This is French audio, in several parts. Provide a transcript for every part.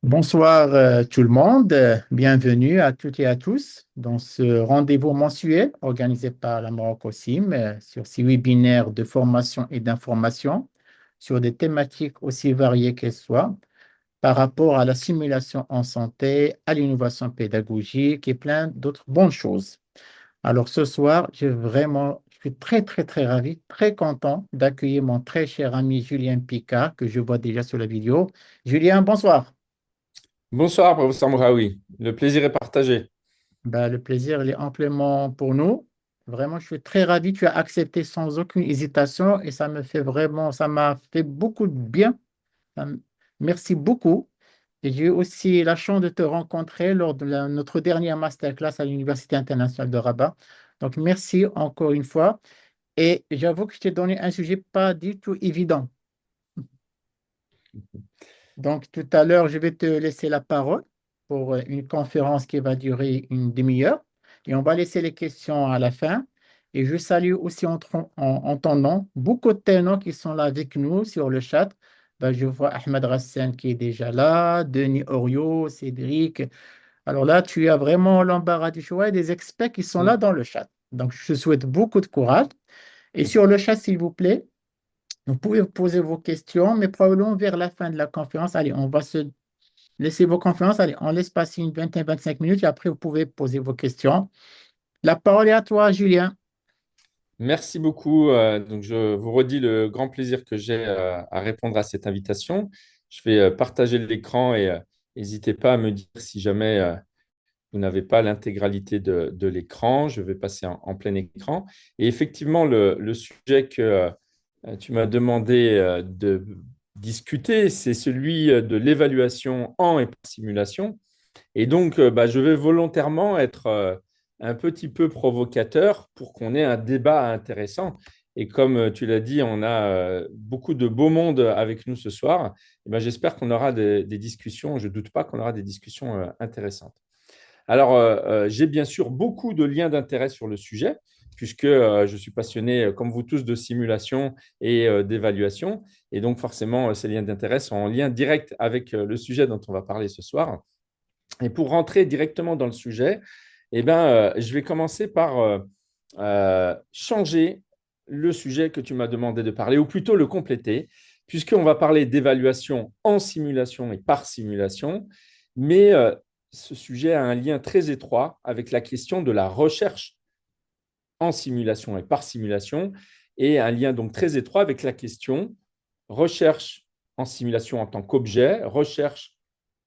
Bonsoir tout le monde. Bienvenue à toutes et à tous dans ce rendez-vous mensuel organisé par la Maroc-OSIM sur ces webinaires de formation et d'information sur des thématiques aussi variées qu'elles soient par rapport à la simulation en santé, à l'innovation pédagogique et plein d'autres bonnes choses. Alors ce soir, je suis très ravi, très content d'accueillir mon très cher ami Julien Picard que je vois déjà sur la vidéo. Julien, bonsoir. Bonsoir, professeur Mouraoui. Le plaisir est partagé. Ben, le plaisir, il est amplement pour nous. Vraiment, je suis très ravi. Tu as accepté sans aucune hésitation et ça m'a fait beaucoup de bien. Ça m- Merci beaucoup. Et j'ai eu aussi la chance de te rencontrer lors de notre dernière masterclass à l'Université internationale de Rabat. Donc, merci encore une fois. Et j'avoue que je t'ai donné un sujet pas du tout évident. Donc, tout à l'heure, je vais te laisser la parole pour une conférence qui va durer une demi-heure et on va laisser les questions à la fin. Et je salue aussi en ton nom beaucoup de ténors qui sont là avec nous sur le chat. Ben, je vois Ahmed Rassen qui est déjà là, Denis Oriot, Cédric. Alors là, tu as vraiment l'embarras du choix et des experts qui sont là dans le chat. Donc, je te souhaite beaucoup de courage. Et sur le chat, s'il vous plaît, vous pouvez poser vos questions, mais probablement vers la fin de la conférence. Allez, on va se laisser vos conférences. Allez, on laisse passer une vingtaine, 25 minutes et après, vous pouvez poser vos questions. La parole est à toi, Julien. Merci beaucoup. Donc, je vous redis le grand plaisir que j'ai à répondre à cette invitation. Je vais partager l'écran et n'hésitez pas à me dire si jamais vous n'avez pas l'intégralité de l'écran. Je vais passer en plein écran. Et effectivement, le sujet que tu m'as demandé de discuter, c'est celui de l'évaluation en et par simulation. Et donc, je vais volontairement être un petit peu provocateur pour qu'on ait un débat intéressant. Et comme tu l'as dit, on a beaucoup de beau monde avec nous ce soir. Et ben, j'espère qu'on aura des discussions. Je ne doute pas qu'on aura des discussions intéressantes. Alors, j'ai bien sûr beaucoup de liens d'intérêt sur le sujet, puisque je suis passionné, comme vous tous, de simulation et d'évaluation. Et donc, forcément, ces liens d'intérêt sont en lien direct avec le sujet dont on va parler ce soir. Et pour rentrer directement dans le sujet, je vais commencer par changer le sujet que tu m'as demandé de parler, ou plutôt le compléter, puisqu'on va parler d'évaluation en simulation et par simulation, mais ce sujet a un lien très étroit avec la question de la recherche en simulation et par simulation, et un lien donc très étroit avec la question recherche en simulation en tant qu'objet, recherche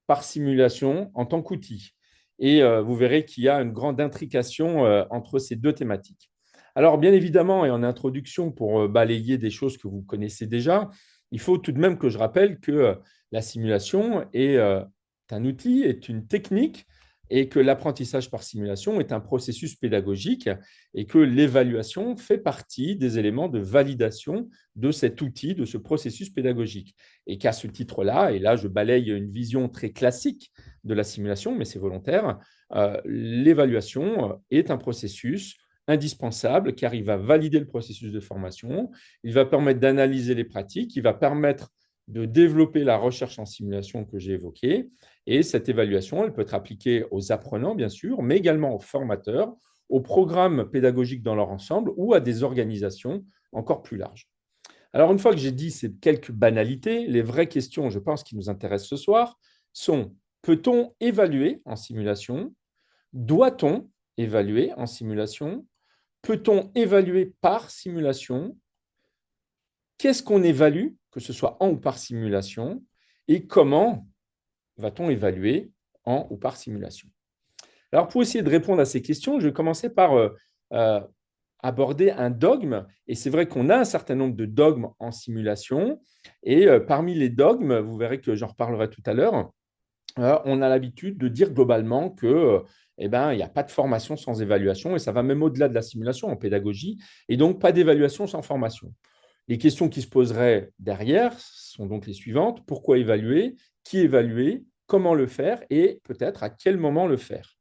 par simulation en tant qu'outil. Et vous verrez qu'il y a une grande intrication entre ces deux thématiques. Alors, bien évidemment, et en introduction, pour balayer des choses que vous connaissez déjà, il faut tout de même que je rappelle que la simulation est un outil, est une technique, et que l'apprentissage par simulation est un processus pédagogique, et que l'évaluation fait partie des éléments de validation de cet outil, de ce processus pédagogique. Et qu'à ce titre-là, et là je balaye une vision très classique de la simulation, mais c'est volontaire, l'évaluation est un processus indispensable car il va valider le processus de formation, il va permettre d'analyser les pratiques, il va permettre de développer la recherche en simulation que j'ai évoquée. Et cette évaluation, elle peut être appliquée aux apprenants, bien sûr, mais également aux formateurs, aux programmes pédagogiques dans leur ensemble ou à des organisations encore plus larges. Alors, une fois que j'ai dit ces quelques banalités, les vraies questions, je pense, qui nous intéressent ce soir sont: peut-on évaluer en simulation? Doit-on évaluer en simulation? Peut-on évaluer par simulation? Qu'est-ce qu'on évalue, que ce soit en ou par simulation? Et comment va-t-on évaluer en ou par simulation? Alors, pour essayer de répondre à ces questions, je vais commencer par euh, aborder un dogme. Et c'est vrai qu'on a un certain nombre de dogmes en simulation. Et parmi les dogmes, vous verrez que j'en reparlerai tout à l'heure, on a l'habitude de dire globalement que il n'y a pas de formation sans évaluation. Et ça va même au-delà de la simulation en pédagogie. Et donc, pas d'évaluation sans formation. Les questions qui se poseraient derrière sont donc les suivantes. Pourquoi évaluer? Qui évaluer? Comment le faire? Et peut-être à quel moment le faire?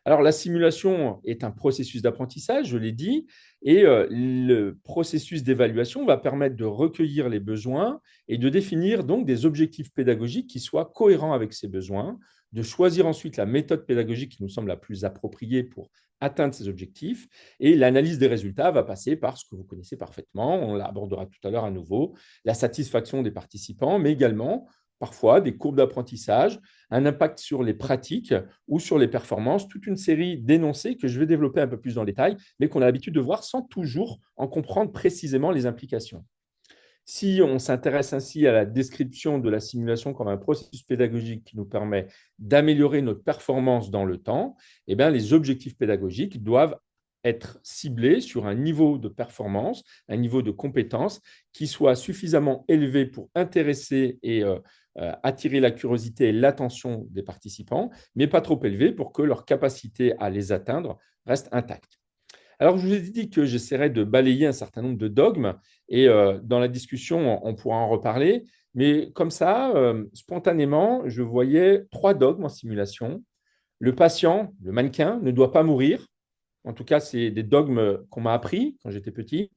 Alors, la simulation est un processus d'apprentissage, je l'ai dit, et le processus d'évaluation va permettre de recueillir les besoins et de définir donc des objectifs pédagogiques qui soient cohérents avec ces besoins, de choisir ensuite la méthode pédagogique qui nous semble la plus appropriée pour atteindre ces objectifs. Et l'analyse des résultats va passer par ce que vous connaissez parfaitement, on l'abordera tout à l'heure à nouveau, la satisfaction des participants, mais également parfois des courbes d'apprentissage, un impact sur les pratiques ou sur les performances, toute une série d'énoncés que je vais développer un peu plus dans le détail, mais qu'on a l'habitude de voir sans toujours en comprendre précisément les implications. Si on s'intéresse ainsi à la description de la simulation comme un processus pédagogique qui nous permet d'améliorer notre performance dans le temps, eh bien, les objectifs pédagogiques doivent être ciblés sur un niveau de performance, un niveau de compétence qui soit suffisamment élevé pour intéresser et attirer la curiosité et l'attention des participants, mais pas trop élevé pour que leur capacité à les atteindre reste intacte. Alors, je vous ai dit que j'essaierai de balayer un certain nombre de dogmes et dans la discussion, on pourra en reparler. Mais comme ça, spontanément, je voyais 3 dogmes en simulation. Le patient, le mannequin, ne doit pas mourir. En tout cas, c'est des dogmes qu'on m'a appris quand j'étais petit.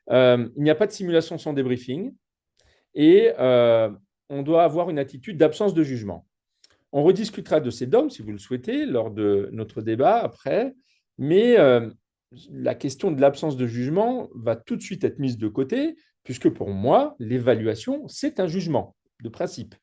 Il n'y a pas de simulation sans débriefing et on doit avoir une attitude d'absence de jugement. On rediscutera de ces dogmes, si vous le souhaitez, lors de notre débat après, mais la question de l'absence de jugement va tout de suite être mise de côté, puisque pour moi, l'évaluation, c'est un jugement de principe.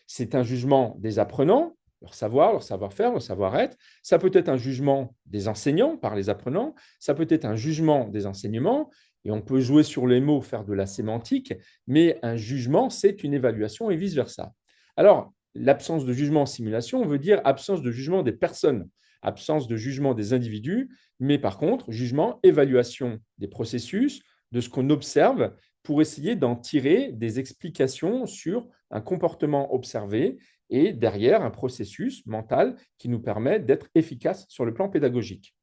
C'est un jugement des apprenants, leur savoir, leur savoir-faire, leur savoir-être. Ça peut être un jugement des enseignants par les apprenants, ça peut être un jugement des enseignements, et on peut jouer sur les mots, faire de la sémantique, mais un jugement, c'est une évaluation et vice-versa. Alors, l'absence de jugement en simulation veut dire absence de jugement des personnes, absence de jugement des individus, mais par contre, jugement, évaluation des processus, de ce qu'on observe pour essayer d'en tirer des explications sur un comportement observé et derrière un processus mental qui nous permet d'être efficace sur le plan pédagogique.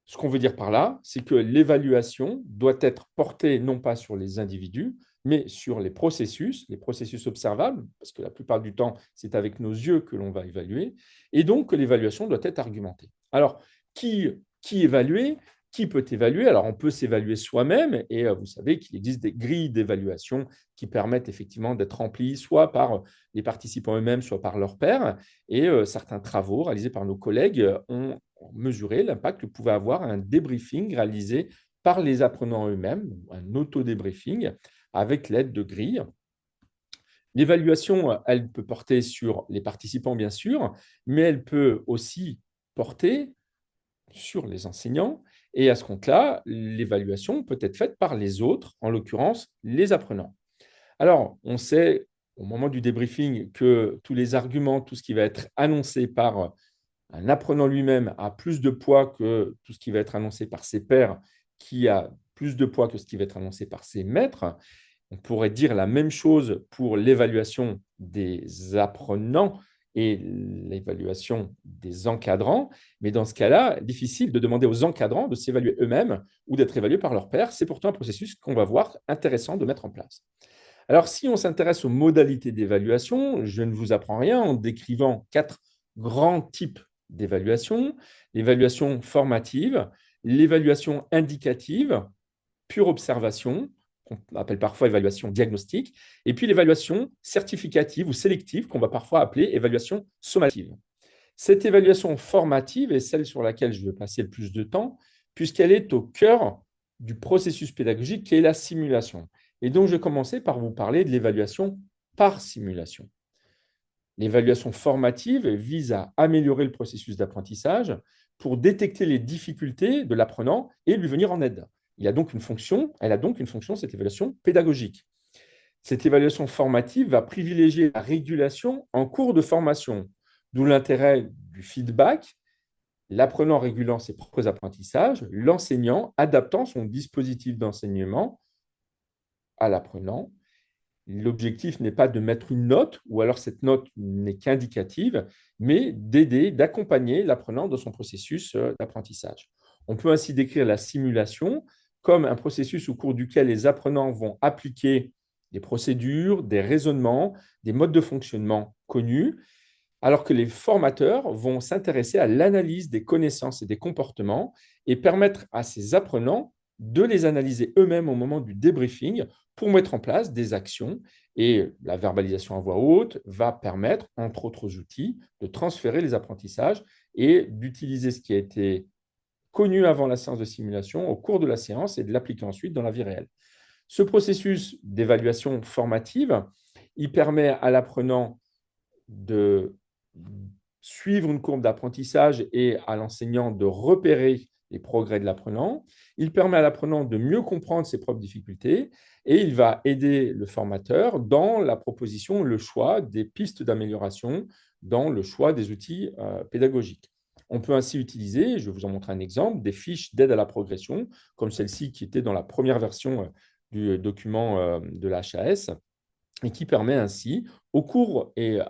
Ce qu'on veut dire par là, c'est que l'évaluation doit être portée non pas sur les individus, mais sur les processus observables, parce que la plupart du temps, c'est avec nos yeux que l'on va évaluer, et donc que l'évaluation doit être argumentée. Alors, qui évaluer? Qui peut évaluer? Alors, on peut s'évaluer soi-même, et vous savez qu'il existe des grilles d'évaluation qui permettent effectivement d'être remplies soit par les participants eux-mêmes, soit par leurs pairs, et certains travaux réalisés par nos collègues ont mesurer l'impact que pouvait avoir un débriefing réalisé par les apprenants eux-mêmes, un auto-débriefing avec l'aide de grilles. L'évaluation, elle peut porter sur les participants, bien sûr, mais elle peut aussi porter sur les enseignants. Et à ce compte-là, l'évaluation peut être faite par les autres, en l'occurrence les apprenants. Alors, on sait au moment du débriefing que tous les arguments, tout ce qui va être annoncé par un apprenant lui-même a plus de poids que tout ce qui va être annoncé par ses pairs, qui a plus de poids que ce qui va être annoncé par ses maîtres. On pourrait dire la même chose pour l'évaluation des apprenants et l'évaluation des encadrants. Mais dans ce cas-là, difficile de demander aux encadrants de s'évaluer eux-mêmes ou d'être évalués par leurs pairs. C'est pourtant un processus qu'on va voir intéressant de mettre en place. Alors, si on s'intéresse aux modalités d'évaluation, je ne vous apprends rien en décrivant 4 grands types d'évaluation: l'évaluation formative, l'évaluation indicative, pure observation, qu'on appelle parfois évaluation diagnostique, et puis l'évaluation certificative ou sélective, qu'on va parfois appeler évaluation sommative. Cette évaluation formative est celle sur laquelle je vais passer le plus de temps, puisqu'elle est au cœur du processus pédagogique qui est la simulation. Et donc, je vais commencer par vous parler de l'évaluation par simulation. L'évaluation formative vise à améliorer le processus d'apprentissage pour détecter les difficultés de l'apprenant et lui venir en aide. Elle a donc une fonction, cette évaluation pédagogique. Cette évaluation formative va privilégier la régulation en cours de formation, d'où l'intérêt du feedback, l'apprenant régulant ses propres apprentissages, l'enseignant adaptant son dispositif d'enseignement à l'apprenant. L'objectif n'est pas de mettre une note, ou alors cette note n'est qu'indicative, mais d'aider, d'accompagner l'apprenant dans son processus d'apprentissage. On peut ainsi décrire la simulation comme un processus au cours duquel les apprenants vont appliquer des procédures, des raisonnements, des modes de fonctionnement connus, alors que les formateurs vont s'intéresser à l'analyse des connaissances et des comportements et permettre à ces apprenants de les analyser eux-mêmes au moment du débriefing pour mettre en place des actions. Et la verbalisation à voix haute va permettre, entre autres outils, de transférer les apprentissages et d'utiliser ce qui a été connu avant la séance de simulation au cours de la séance et de l'appliquer ensuite dans la vie réelle. Ce processus d'évaluation formative, il permet à l'apprenant de suivre une courbe d'apprentissage et à l'enseignant de repérer les progrès de l'apprenant. Il permet à l'apprenant de mieux comprendre ses propres difficultés et il va aider le formateur dans la proposition, le choix des pistes d'amélioration, dans le choix des outils pédagogiques. On peut ainsi utiliser, je vais vous en montrer un exemple, des fiches d'aide à la progression, comme celle-ci qui était dans la première version du document de la HAS, et qui permet ainsi, au cours et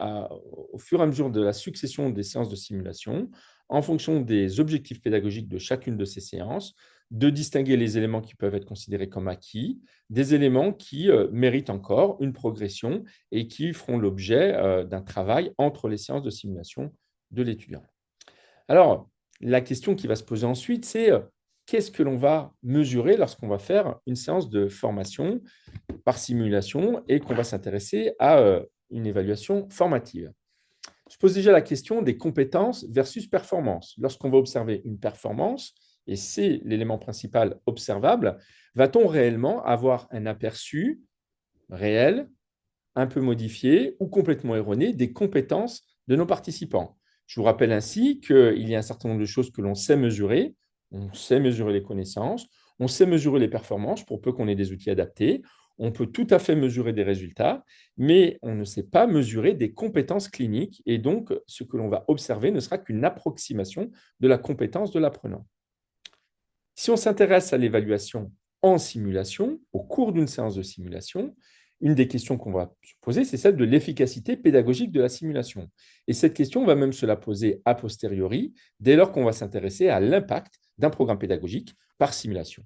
au fur et à mesure de la succession des séances de simulation, en fonction des objectifs pédagogiques de chacune de ces séances, de distinguer les éléments qui peuvent être considérés comme acquis, des éléments qui méritent encore une progression et qui feront l'objet d'un travail entre les séances de simulation de l'étudiant. Alors, la question qui va se poser ensuite, c'est qu'est-ce que l'on va mesurer lorsqu'on va faire une séance de formation par simulation et qu'on va s'intéresser à une évaluation formative. Je pose déjà la question des compétences versus performance. Lorsqu'on va observer une performance, et c'est l'élément principal observable, va-t-on réellement avoir un aperçu réel, un peu modifié ou complètement erroné des compétences de nos participants? Je vous rappelle ainsi qu'il y a un certain nombre de choses que l'on sait mesurer. On sait mesurer les connaissances, on sait mesurer les performances pour peu qu'on ait des outils adaptés. On peut tout à fait mesurer des résultats, mais on ne sait pas mesurer des compétences cliniques. Et donc, ce que l'on va observer ne sera qu'une approximation de la compétence de l'apprenant. Si on s'intéresse à l'évaluation en simulation, au cours d'une séance de simulation, une des questions qu'on va se poser, c'est celle de l'efficacité pédagogique de la simulation. Et cette question, on va même se la poser a posteriori, dès lors qu'on va s'intéresser à l'impact d'un programme pédagogique par simulation.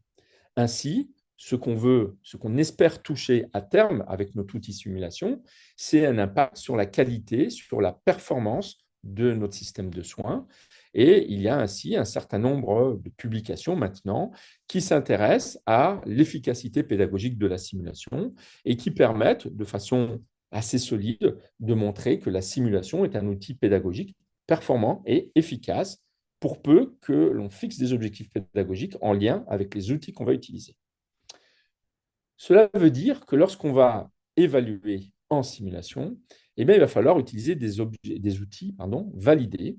Ainsi, ce qu'on veut, ce qu'on espère toucher à terme avec notre outil simulation, c'est un impact sur la qualité, sur la performance de notre système de soins. Et il y a ainsi un certain nombre de publications maintenant qui s'intéressent à l'efficacité pédagogique de la simulation et qui permettent de façon assez solide de montrer que la simulation est un outil pédagogique performant et efficace pour peu que l'on fixe des objectifs pédagogiques en lien avec les outils qu'on va utiliser. Cela veut dire que lorsqu'on va évaluer en simulation, eh bien, il va falloir utiliser des outils validés.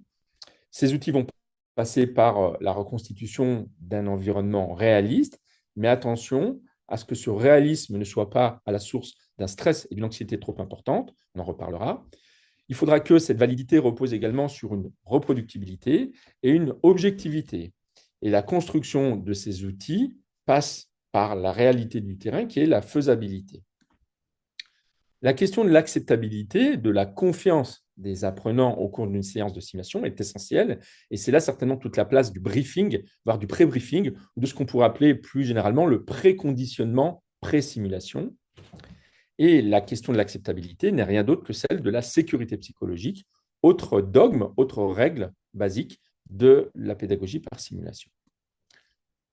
Ces outils vont passer par la reconstitution d'un environnement réaliste, mais attention à ce que ce réalisme ne soit pas à la source d'un stress et d'une anxiété trop importante, on en reparlera. Il faudra que cette validité repose également sur une reproductibilité et une objectivité. Et la construction de ces outils passe par la réalité du terrain qui est la faisabilité. La question de l'acceptabilité, de la confiance des apprenants au cours d'une séance de simulation est essentielle. Et c'est là certainement toute la place du briefing, voire du pré-briefing, ou de ce qu'on pourrait appeler plus généralement le préconditionnement pré-simulation. Et la question de l'acceptabilité n'est rien d'autre que celle de la sécurité psychologique, autre dogme, autre règle basique de la pédagogie par simulation.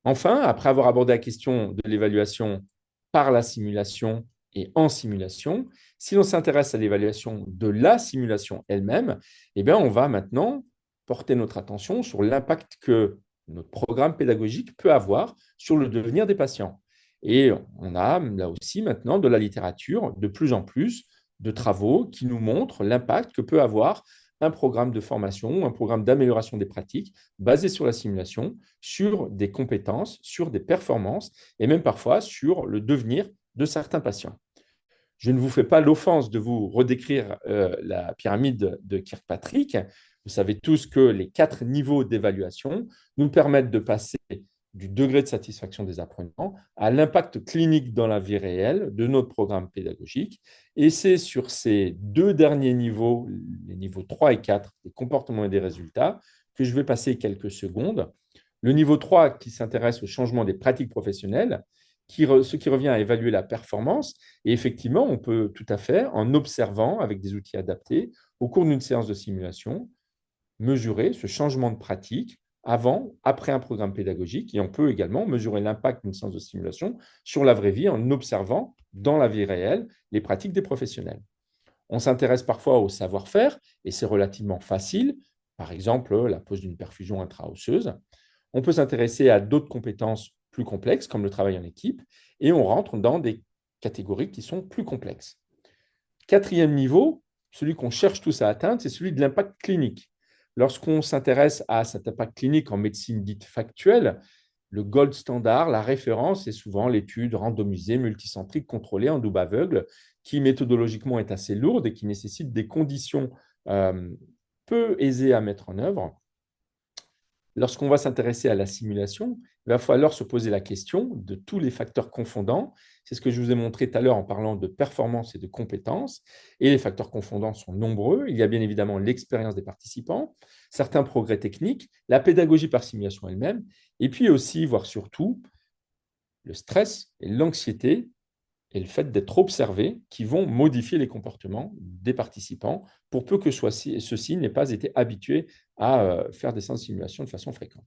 Enfin, après avoir abordé la question de l'évaluation par la simulation et en simulation, si l'on s'intéresse à l'évaluation de la simulation elle-même, eh bien, on va maintenant porter notre attention sur l'impact que notre programme pédagogique peut avoir sur le devenir des patients. Et on a là aussi maintenant de la littérature, de plus en plus de travaux qui nous montrent l'impact que peut avoir un programme de formation, un programme d'amélioration des pratiques basé sur la simulation, sur des compétences, sur des performances et même parfois sur le devenir de certains patients. Je ne vous fais pas l'offense de vous redécrire la pyramide de Kirkpatrick. Vous savez tous que les 4 niveaux d'évaluation nous permettent de passer du degré de satisfaction des apprenants à l'impact clinique dans la vie réelle de notre programme pédagogique. Et c'est sur ces 2 derniers niveaux, les niveaux 3 et 4, des comportements et des résultats, que je vais passer quelques secondes. Le niveau 3 qui s'intéresse au changement des pratiques professionnelles, ce qui revient à évaluer la performance. Et effectivement, on peut tout à fait, en observant avec des outils adaptés, au cours d'une séance de simulation, mesurer ce changement de pratique avant, après un programme pédagogique. Et on peut également mesurer l'impact d'une séance de simulation sur la vraie vie en observant dans la vie réelle les pratiques des professionnels. On s'intéresse parfois au savoir-faire et c'est relativement facile. Par exemple, la pose d'une perfusion intra-osseuse. On peut s'intéresser à d'autres compétences plus complexes, comme le travail en équipe, et on rentre dans des catégories qui sont plus complexes. Quatrième niveau, celui qu'on cherche tous à atteindre, c'est celui de l'impact clinique. Lorsqu'on s'intéresse à cet impact clinique en médecine dite factuelle, le gold standard, la référence, est souvent l'étude randomisée, multicentrique, contrôlée en double aveugle, qui méthodologiquement est assez lourde et qui nécessite des conditions euh, peu aisées à mettre en œuvre. Lorsqu'on va s'intéresser à la simulation, il va falloir se poser la question de tous les facteurs confondants. C'est ce que je vous ai montré tout à l'heure en parlant de performance et de compétences. Et les facteurs confondants sont nombreux. Il y a bien évidemment l'expérience des participants, certains progrès techniques, la pédagogie par simulation elle-même, et puis aussi, voire surtout, le stress et l'anxiété et le fait d'être observé qui vont modifier les comportements des participants pour peu que ceux-ci n'aient pas été habitués à faire des séances de simulation de façon fréquente.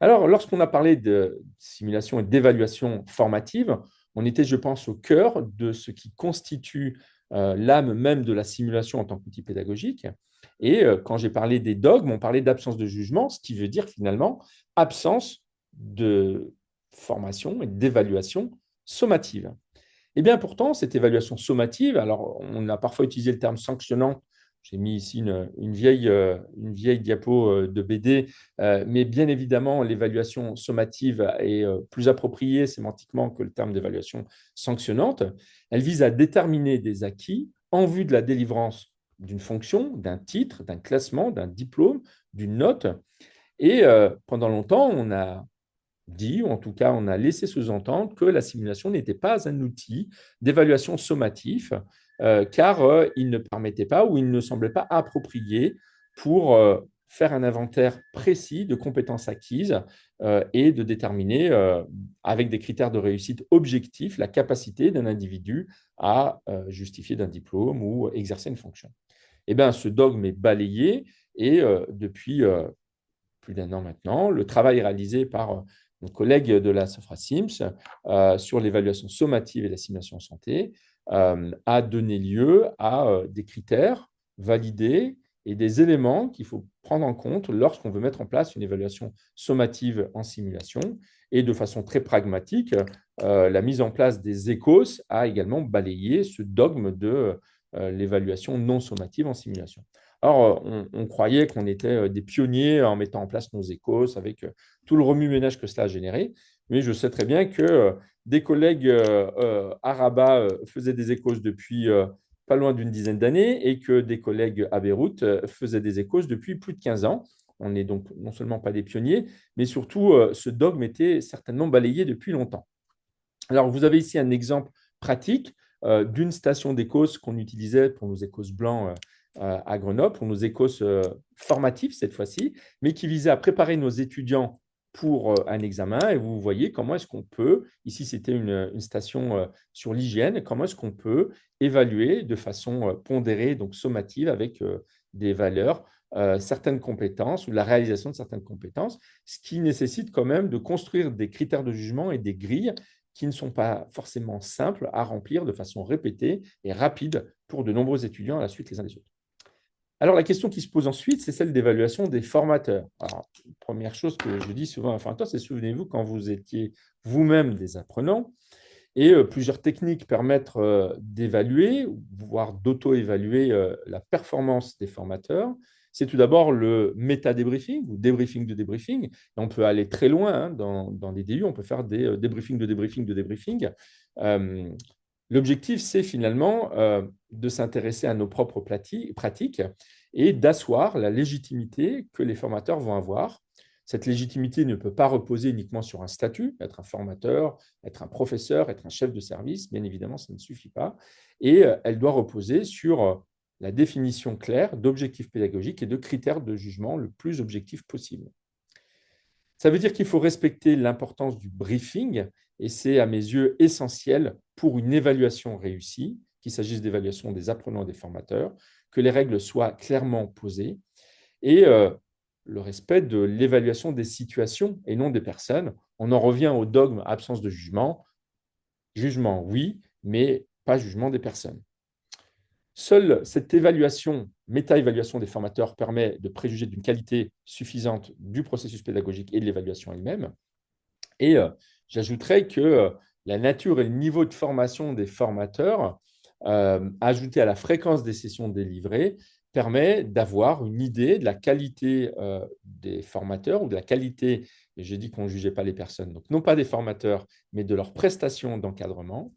Alors, lorsqu'on a parlé de simulation et d'évaluation formative, on était, je pense, au cœur de ce qui constitue l'âme même de la simulation en tant qu'outil pédagogique. Et quand j'ai parlé des dogmes, on parlait d'absence de jugement, ce qui veut dire finalement absence de formation et d'évaluation sommative. Et bien pourtant, cette évaluation sommative, alors on a parfois utilisé le terme sanctionnant. J'ai mis ici une vieille diapo de BD, mais bien évidemment, l'évaluation sommative est plus appropriée sémantiquement que le terme d'évaluation sanctionnante. Elle vise à déterminer des acquis en vue de la délivrance d'une fonction, d'un titre, d'un classement, d'un diplôme, d'une note. Et pendant longtemps, on a dit, ou en tout cas on a laissé sous-entendre que la simulation n'était pas un outil d'évaluation sommatif, car il ne permettait pas ou il ne semblait pas approprié pour faire un inventaire précis de compétences acquises et de déterminer avec des critères de réussite objectifs la capacité d'un individu à justifier d'un diplôme ou exercer une fonction. Eh bien, ce dogme est balayé et depuis plus d'un an maintenant. Le travail réalisé par nos collègues de la Sopra Sims sur l'évaluation sommative et la simulation en santé a donné lieu à des critères validés et des éléments qu'il faut prendre en compte lorsqu'on veut mettre en place une évaluation sommative en simulation. Et de façon très pragmatique, la mise en place des ECOS a également balayé ce dogme de l'évaluation non sommative en simulation. Alors, on croyait qu'on était des pionniers en mettant en place nos écos avec tout le remue-ménage que cela a généré. Mais je sais très bien que des collègues à Rabat faisaient des écos depuis pas loin d'une dizaine d'années et que des collègues à Beyrouth faisaient des écos depuis plus de 15 ans. On n'est donc non seulement pas des pionniers, mais surtout, ce dogme était certainement balayé depuis longtemps. Alors, vous avez ici un exemple pratique d'une station d'écos qu'on utilisait pour nos écos blancs à Grenoble, pour nos écos formatifs cette fois-ci, mais qui visait à préparer nos étudiants pour un examen. Et vous voyez comment est-ce qu'on peut, ici c'était une station sur l'hygiène, comment est-ce qu'on peut évaluer de façon pondérée, donc sommative, avec des valeurs, certaines compétences ou la réalisation de certaines compétences, ce qui nécessite quand même de construire des critères de jugement et des grilles qui ne sont pas forcément simples à remplir de façon répétée et rapide pour de nombreux étudiants à la suite les uns des autres. Alors, la question qui se pose ensuite, c'est celle d'évaluation des formateurs. Alors, première chose que je dis souvent à un formateur, c'est souvenez-vous quand vous étiez vous-même des apprenants, et plusieurs techniques permettent d'évaluer, voire d'auto-évaluer la performance des formateurs. C'est tout d'abord le méta-débriefing ou débriefing de débriefing. Et on peut aller très loin hein, dans les DU, on peut faire des débriefings de débriefing de débriefing. Euh, L'objectif, c'est finalement de s'intéresser à nos propres pratiques et d'asseoir la légitimité que les formateurs vont avoir. Cette légitimité ne peut pas reposer uniquement sur un statut, être un formateur, être un professeur, être un chef de service. Bien évidemment, ça ne suffit pas. Et elle doit reposer sur la définition claire d'objectifs pédagogiques et de critères de jugement le plus objectif possible. Ça veut dire qu'il faut respecter l'importance du briefing et c'est à mes yeux essentiel pour une évaluation réussie, qu'il s'agisse d'évaluation des apprenants et des formateurs, que les règles soient clairement posées et le respect de l'évaluation des situations et non des personnes. On en revient au dogme absence de jugement. Jugement, oui, mais pas jugement des personnes. Seule cette évaluation, méta-évaluation des formateurs permet de préjuger d'une qualité suffisante du processus pédagogique et de l'évaluation elle-même. Et j'ajouterais que la nature et le niveau de formation des formateurs, ajouté à la fréquence des sessions délivrées, permet d'avoir une idée de la qualité des formateurs ou de la qualité, et j'ai dit qu'on ne jugeait pas les personnes, donc non pas des formateurs, mais de leurs prestations d'encadrement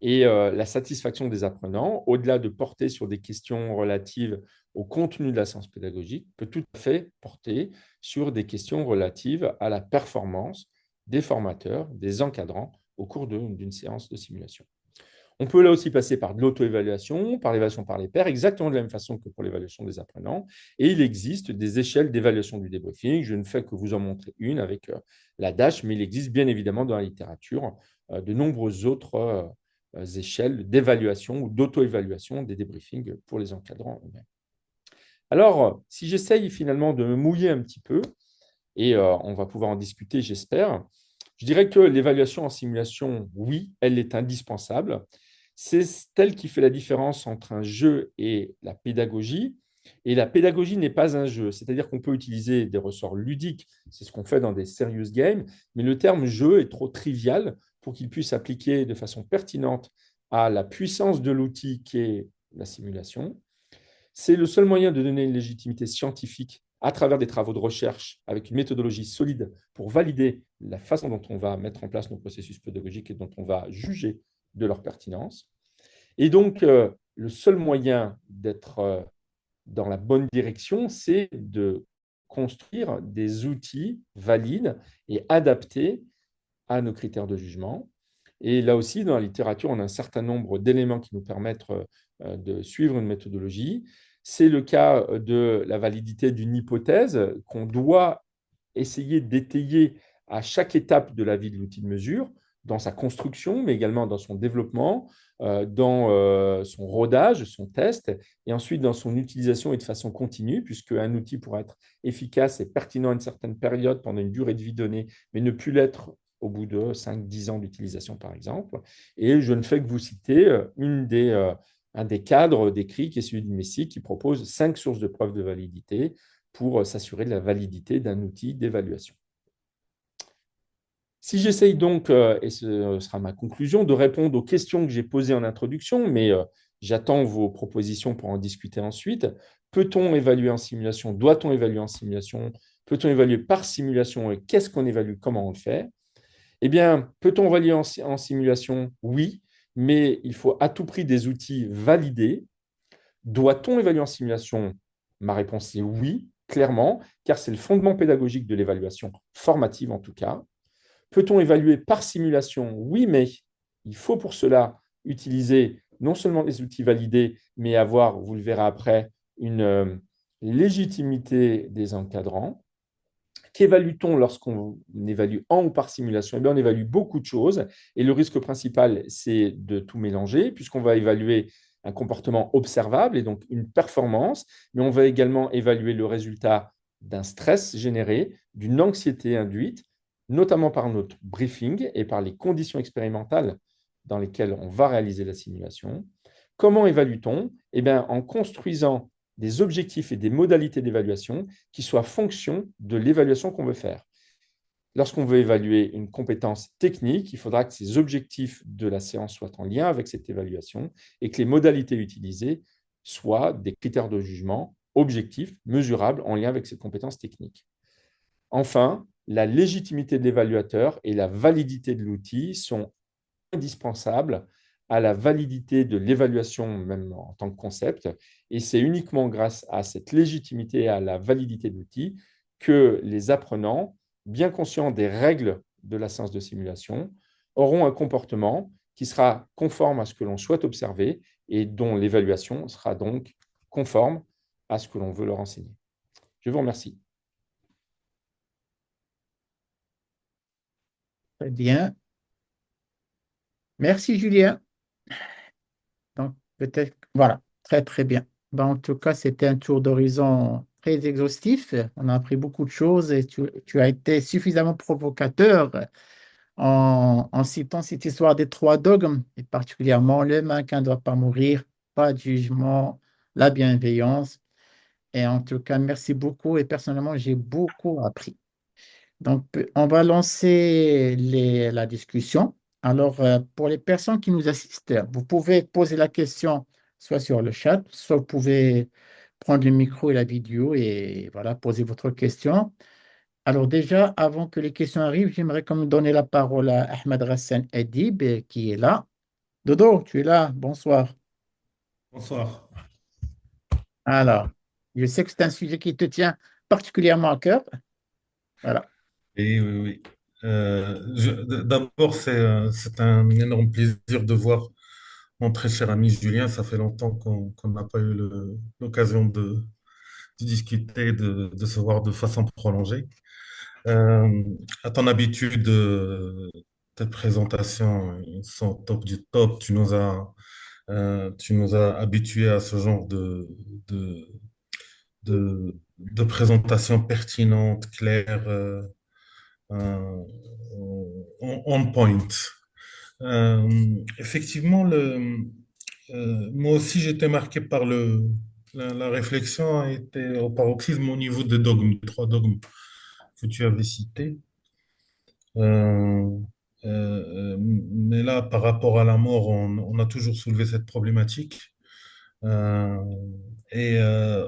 et la satisfaction des apprenants, au-delà de porter sur des questions relatives au contenu de la séance pédagogique, peut tout à fait porter sur des questions relatives à la performance des formateurs, des encadrants au cours d'une séance de simulation. On peut là aussi passer par de l'auto-évaluation, par l'évaluation par les pairs, exactement de la même façon que pour l'évaluation des apprenants. Et il existe des échelles d'évaluation du débriefing. Je ne fais que vous en montrer une avec la DASH, mais il existe bien évidemment dans la littérature de nombreuses autres échelles d'évaluation ou d'auto-évaluation des débriefings pour les encadrants eux-mêmes. Alors, si j'essaye finalement de me mouiller un petit peu, et on va pouvoir en discuter, j'espère, je dirais que l'évaluation en simulation, oui, elle est indispensable. C'est elle qui fait la différence entre un jeu et la pédagogie. Et la pédagogie n'est pas un jeu, c'est-à-dire qu'on peut utiliser des ressorts ludiques, c'est ce qu'on fait dans des serious games, mais le terme jeu est trop trivial pour qu'il puisse s'appliquer de façon pertinente à la puissance de l'outil qu'est la simulation. C'est le seul moyen de donner une légitimité scientifique à travers des travaux de recherche avec une méthodologie solide pour valider la façon dont on va mettre en place nos processus pédagogiques et dont on va juger de leur pertinence. Et donc, le seul moyen d'être dans la bonne direction, c'est de construire des outils valides et adaptés à nos critères de jugement. Et là aussi, dans la littérature, on a un certain nombre d'éléments qui nous permettent de suivre une méthodologie. C'est le cas de la validité d'une hypothèse qu'on doit essayer d'étayer à chaque étape de la vie de l'outil de mesure, dans sa construction, mais également dans son développement, dans son rodage, son test, et ensuite dans son utilisation et de façon continue, puisque un outil pourra être efficace et pertinent à une certaine période pendant une durée de vie donnée, mais ne plus l'être au bout de 5-10 ans d'utilisation, par exemple. Et je ne fais que vous citer un des cadres décrits, qui est celui de Messi, qui propose 5 sources de preuves de validité pour s'assurer de la validité d'un outil d'évaluation. Si j'essaye donc, et ce sera ma conclusion, de répondre aux questions que j'ai posées en introduction, mais j'attends vos propositions pour en discuter ensuite. Peut-on évaluer en simulation? Doit-on évaluer en simulation? Peut-on évaluer par simulation? Et qu'est-ce qu'on évalue? Comment on le fait? Eh bien, peut-on évaluer en simulation? Oui, mais il faut à tout prix des outils validés. Doit-on évaluer en simulation? Ma réponse est oui, clairement, car c'est le fondement pédagogique de l'évaluation formative en tout cas. Peut-on évaluer par simulation? Oui, mais il faut pour cela utiliser non seulement des outils validés, mais avoir, vous le verrez après, une légitimité des encadrants. Qu'évalue-t-on lorsqu'on évalue en ou par simulation? Eh bien, on évalue beaucoup de choses et le risque principal, c'est de tout mélanger puisqu'on va évaluer un comportement observable et donc une performance, mais on va également évaluer le résultat d'un stress généré, d'une anxiété induite, notamment par notre briefing et par les conditions expérimentales dans lesquelles on va réaliser la simulation. Comment évalue-t-on? Eh bien, en construisant des objectifs et des modalités d'évaluation qui soient fonction de l'évaluation qu'on veut faire. Lorsqu'on veut évaluer une compétence technique, il faudra que ces objectifs de la séance soient en lien avec cette évaluation et que les modalités utilisées soient des critères de jugement objectifs, mesurables, en lien avec cette compétence technique. Enfin, la légitimité de l'évaluateur et la validité de l'outil sont indispensables à la validité de l'évaluation, même en tant que concept. Et c'est uniquement grâce à cette légitimité et à la validité de l'outil que les apprenants, bien conscients des règles de la séance de simulation, auront un comportement qui sera conforme à ce que l'on souhaite observer et dont l'évaluation sera donc conforme à ce que l'on veut leur enseigner. Je vous remercie. Très bien. Merci, Julien. Donc, peut-être, voilà, très, très bien. Ben, en tout cas, c'était un tour d'horizon très exhaustif. On a appris beaucoup de choses et tu as été suffisamment provocateur en citant cette histoire des trois dogmes, et particulièrement le mannequin ne doit pas mourir, pas de jugement, la bienveillance. Et en tout cas, merci beaucoup et personnellement, j'ai beaucoup appris. Donc, on va lancer la discussion. Alors, pour les personnes qui nous assistent, vous pouvez poser la question soit sur le chat, soit vous pouvez prendre le micro et la vidéo et voilà, poser votre question. Alors déjà, avant que les questions arrivent, j'aimerais quand même donner la parole à Ahmed Rassan Adib qui est là. Dodo, tu es là, bonsoir. Bonsoir. Alors, je sais que c'est un sujet qui te tient particulièrement à cœur. Voilà. Et oui, oui. D'abord, c'est un énorme plaisir de voir mon très cher ami Julien. Ça fait longtemps qu'on n'a pas eu l'occasion de discuter, de se voir de façon prolongée. À ton habitude, tes présentations sont top du top. Tu nous as habitués à ce genre de, de présentations pertinentes, claires. On point. Effectivement, moi aussi j'étais marqué par la réflexion a été au paroxysme au niveau des dogmes, des trois dogmes que tu avais cités. Euh, mais là, par rapport à la mort, on a toujours soulevé cette problématique. Euh,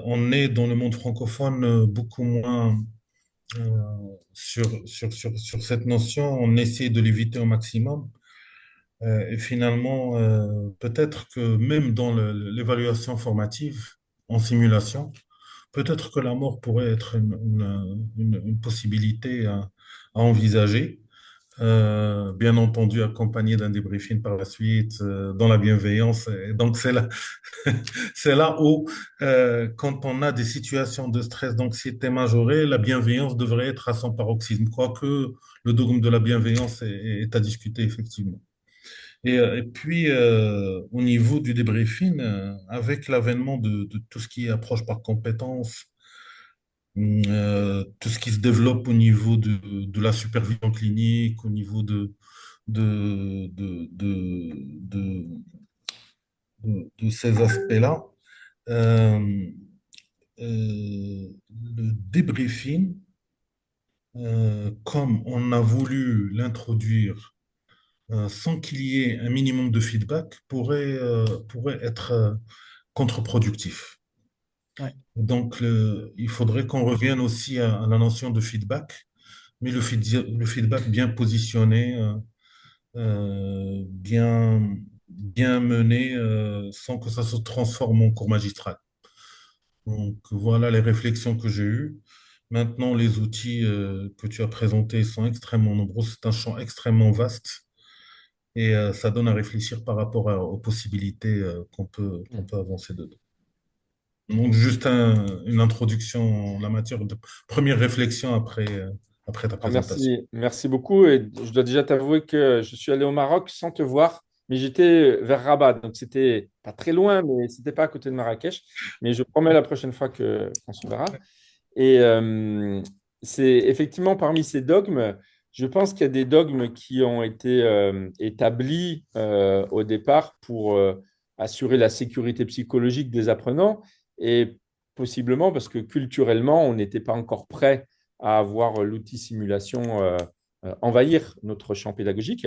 on est dans le monde francophone beaucoup moins sur cette notion, on essaie de l'éviter au maximum. Et finalement, peut-être que même dans l'évaluation formative, en simulation, peut-être que la mort pourrait être une possibilité à envisager. Bien entendu, accompagné d'un débriefing par la suite, dans la bienveillance. Et donc, c'est là où, quand on a des situations de stress, d'anxiété majorée, la bienveillance devrait être à son paroxysme. Quoique le dogme de la bienveillance est à discuter, effectivement. Et puis, au niveau du débriefing, avec l'avènement de tout ce qui est approche par compétences, tout ce qui se développe au niveau de la supervision clinique, au niveau de, de, de, de, de ces aspects-là, euh, le débriefing, comme on a voulu l'introduire sans qu'il y ait un minimum de feedback, pourrait être contre-productif. Ouais. Donc, il faudrait qu'on revienne aussi à la notion de feedback, mais le feedback bien positionné, bien mené, sans que ça se transforme en cours magistral. Donc, voilà les réflexions que j'ai eues. Maintenant, les outils que tu as présentés sont extrêmement nombreux. C'est un champ extrêmement vaste et ça donne à réfléchir par rapport aux possibilités qu'on peut avancer dedans. Donc, juste une introduction en la matière de première réflexion après ta Alors, présentation. merci beaucoup. Et je dois déjà t'avouer que je suis allé au Maroc sans te voir, mais j'étais vers Rabat. Donc, c'était pas très loin, mais c'était pas à côté de Marrakech. Mais je promets la prochaine fois qu'on se verra. Et c'est effectivement parmi ces dogmes, je pense qu'il y a des dogmes qui ont été établis au départ pour assurer la sécurité psychologique des apprenants et possiblement parce que culturellement, on n'était pas encore prêt à avoir l'outil simulation envahir notre champ pédagogique.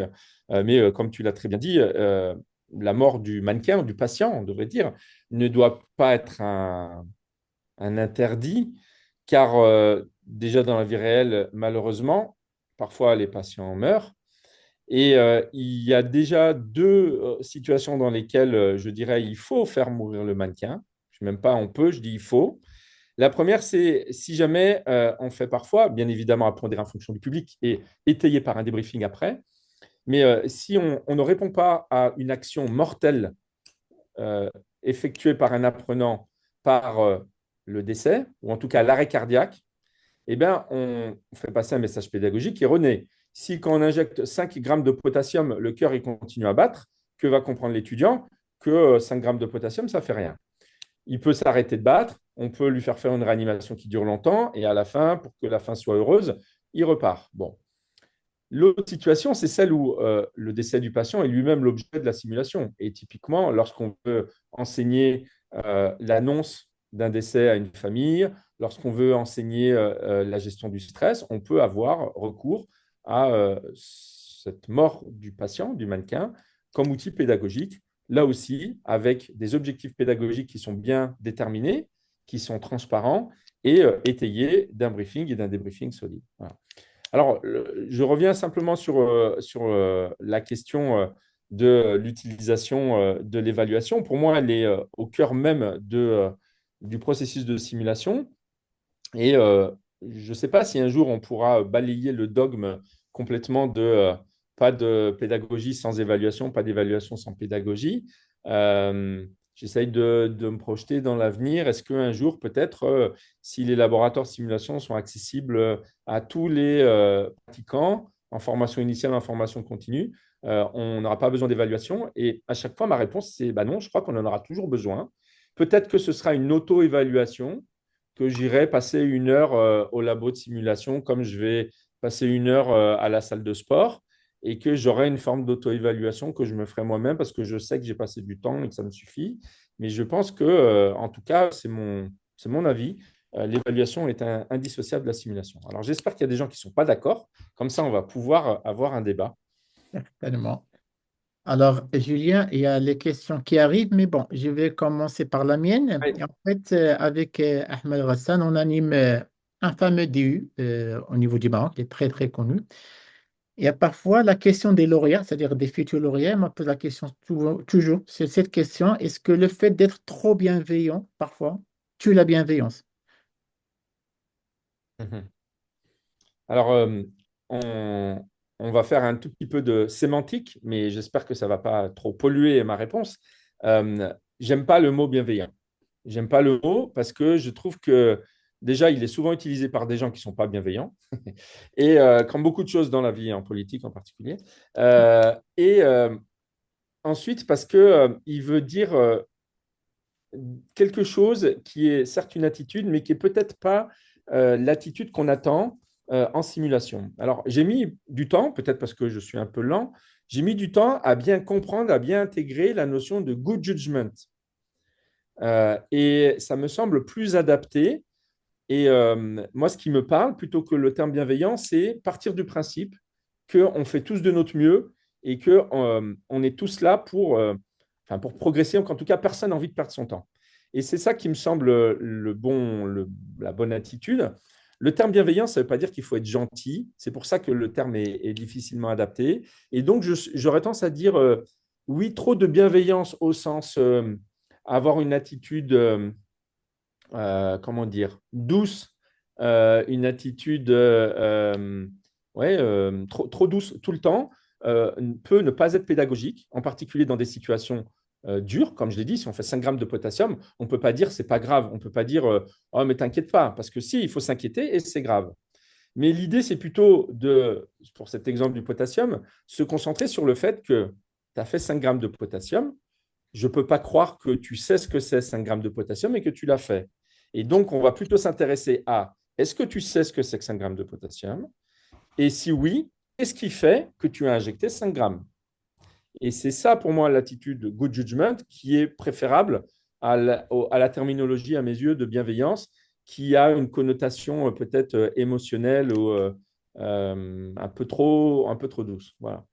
Mais comme tu l'as très bien dit, la mort du mannequin, du patient, on devrait dire, ne doit pas être un interdit, car déjà dans la vie réelle, malheureusement, parfois les patients meurent. Et il y a déjà deux situations dans lesquelles je dirais il faut faire mourir le mannequin. Je ne dis même pas on peut, je dis il faut. La première, c'est si jamais on fait parfois, bien évidemment à prendre en fonction du public et étayé par un débriefing après, mais si on ne répond pas à une action mortelle euh, effectuée par un apprenant par le décès, ou en tout cas l'arrêt cardiaque, eh bien, on fait passer un message pédagogique erroné. Si quand on injecte 5 grammes de potassium, le cœur il continue à battre, que va comprendre l'étudiant? Que 5 grammes de potassium, ça ne fait rien. Il peut s'arrêter de battre, on peut lui faire une réanimation qui dure longtemps, et à la fin, pour que la fin soit heureuse, il repart. Bon. L'autre situation, c'est celle où le décès du patient est lui-même l'objet de la simulation. Et typiquement, lorsqu'on veut enseigner l'annonce d'un décès à une famille, lorsqu'on veut enseigner la gestion du stress, on peut avoir recours à cette mort du patient, du mannequin, comme outil pédagogique. Là aussi, avec des objectifs pédagogiques qui sont bien déterminés, qui sont transparents et étayés d'un briefing et d'un débriefing solide. Voilà. Alors, je reviens simplement sur la question de l'utilisation de l'évaluation. Pour moi, elle est au cœur même du processus de simulation. Et je ne sais pas si un jour on pourra balayer le dogme complètement de pas de pédagogie sans évaluation, pas d'évaluation sans pédagogie. Euh, J'essaye de me projeter dans l'avenir. Est-ce qu'un jour, peut-être, si les laboratoires de simulation sont accessibles à tous les pratiquants en formation initiale, en formation continue, on n'aura pas besoin d'évaluation? Et à chaque fois, ma réponse, c'est bah non, je crois qu'on en aura toujours besoin. Peut-être que ce sera une auto-évaluation que j'irai passer 1 heure au labo de simulation comme je vais passer 1 heure à la salle de sport et que j'aurai une forme d'auto-évaluation que je me ferai moi-même parce que je sais que j'ai passé du temps et que ça me suffit. Mais je pense que, en tout cas, c'est mon avis, l'évaluation est indissociable de la simulation. Alors, j'espère qu'il y a des gens qui ne sont pas d'accord. Comme ça, on va pouvoir avoir un débat. Certainement. Alors, Julien, il y a les questions qui arrivent, mais bon, je vais commencer par la mienne. Oui. Et en fait, avec Ahmed Rassan, on anime un fameux DU au niveau du Maroc, qui est très, très connu. Il y a parfois la question des lauréats, c'est-à-dire des futurs lauréats. On me pose la question toujours, c'est cette question, est-ce que le fait d'être trop bienveillant, parfois, tue la bienveillance? Mhm. Alors, on, on va faire un tout petit peu de sémantique, mais j'espère que ça ne va pas trop polluer ma réponse. J'aime pas le mot bienveillant. J'aime pas le mot parce que je trouve que déjà, il est souvent utilisé par des gens qui ne sont pas bienveillants, et comme beaucoup de choses dans la vie, en politique en particulier. Et ensuite, parce que il veut dire quelque chose qui est certes une attitude, mais qui est peut-être pas l'attitude qu'on attend en simulation. Alors, j'ai mis du temps, peut-être parce que je suis un peu lent, j'ai mis du temps à bien comprendre, à bien intégrer la notion de good judgment. Et ça me semble plus adapté. Et moi, ce qui me parle, plutôt que le terme bienveillant, c'est partir du principe qu'on fait tous de notre mieux et qu'on on est tous là enfin, pour progresser. Donc, en tout cas, personne n'a envie de perdre son temps. Et c'est ça qui me semble la bonne attitude. Le terme bienveillant, ça ne veut pas dire qu'il faut être gentil. C'est pour ça que le terme est difficilement adapté. Et donc, j'aurais tendance à dire, oui, trop de bienveillance au sens avoir une attitude comment dire, douce, une attitude ouais, trop douce tout le temps, peut ne pas être pédagogique, en particulier dans des situations dures. Comme je l'ai dit, si on fait 5 grammes de potassium, on ne peut pas dire c'est pas grave, on ne peut pas dire oh mais t'inquiète pas, parce que si, il faut s'inquiéter et c'est grave. Mais l'idée, c'est plutôt pour cet exemple du potassium, se concentrer sur le fait que tu as fait 5 grammes de potassium, je ne peux pas croire que tu sais ce que c'est 5 grammes de potassium et que tu l'as fait. Et donc, on va plutôt s'intéresser à est-ce que tu sais ce que c'est que 5 grammes de potassium? Et si oui, qu'est-ce qui fait que tu as injecté 5 grammes? Et c'est ça, pour moi, l'attitude good judgment qui est préférable à la terminologie, à mes yeux, de bienveillance, qui a une connotation peut-être émotionnelle ou un peu trop douce. Voilà.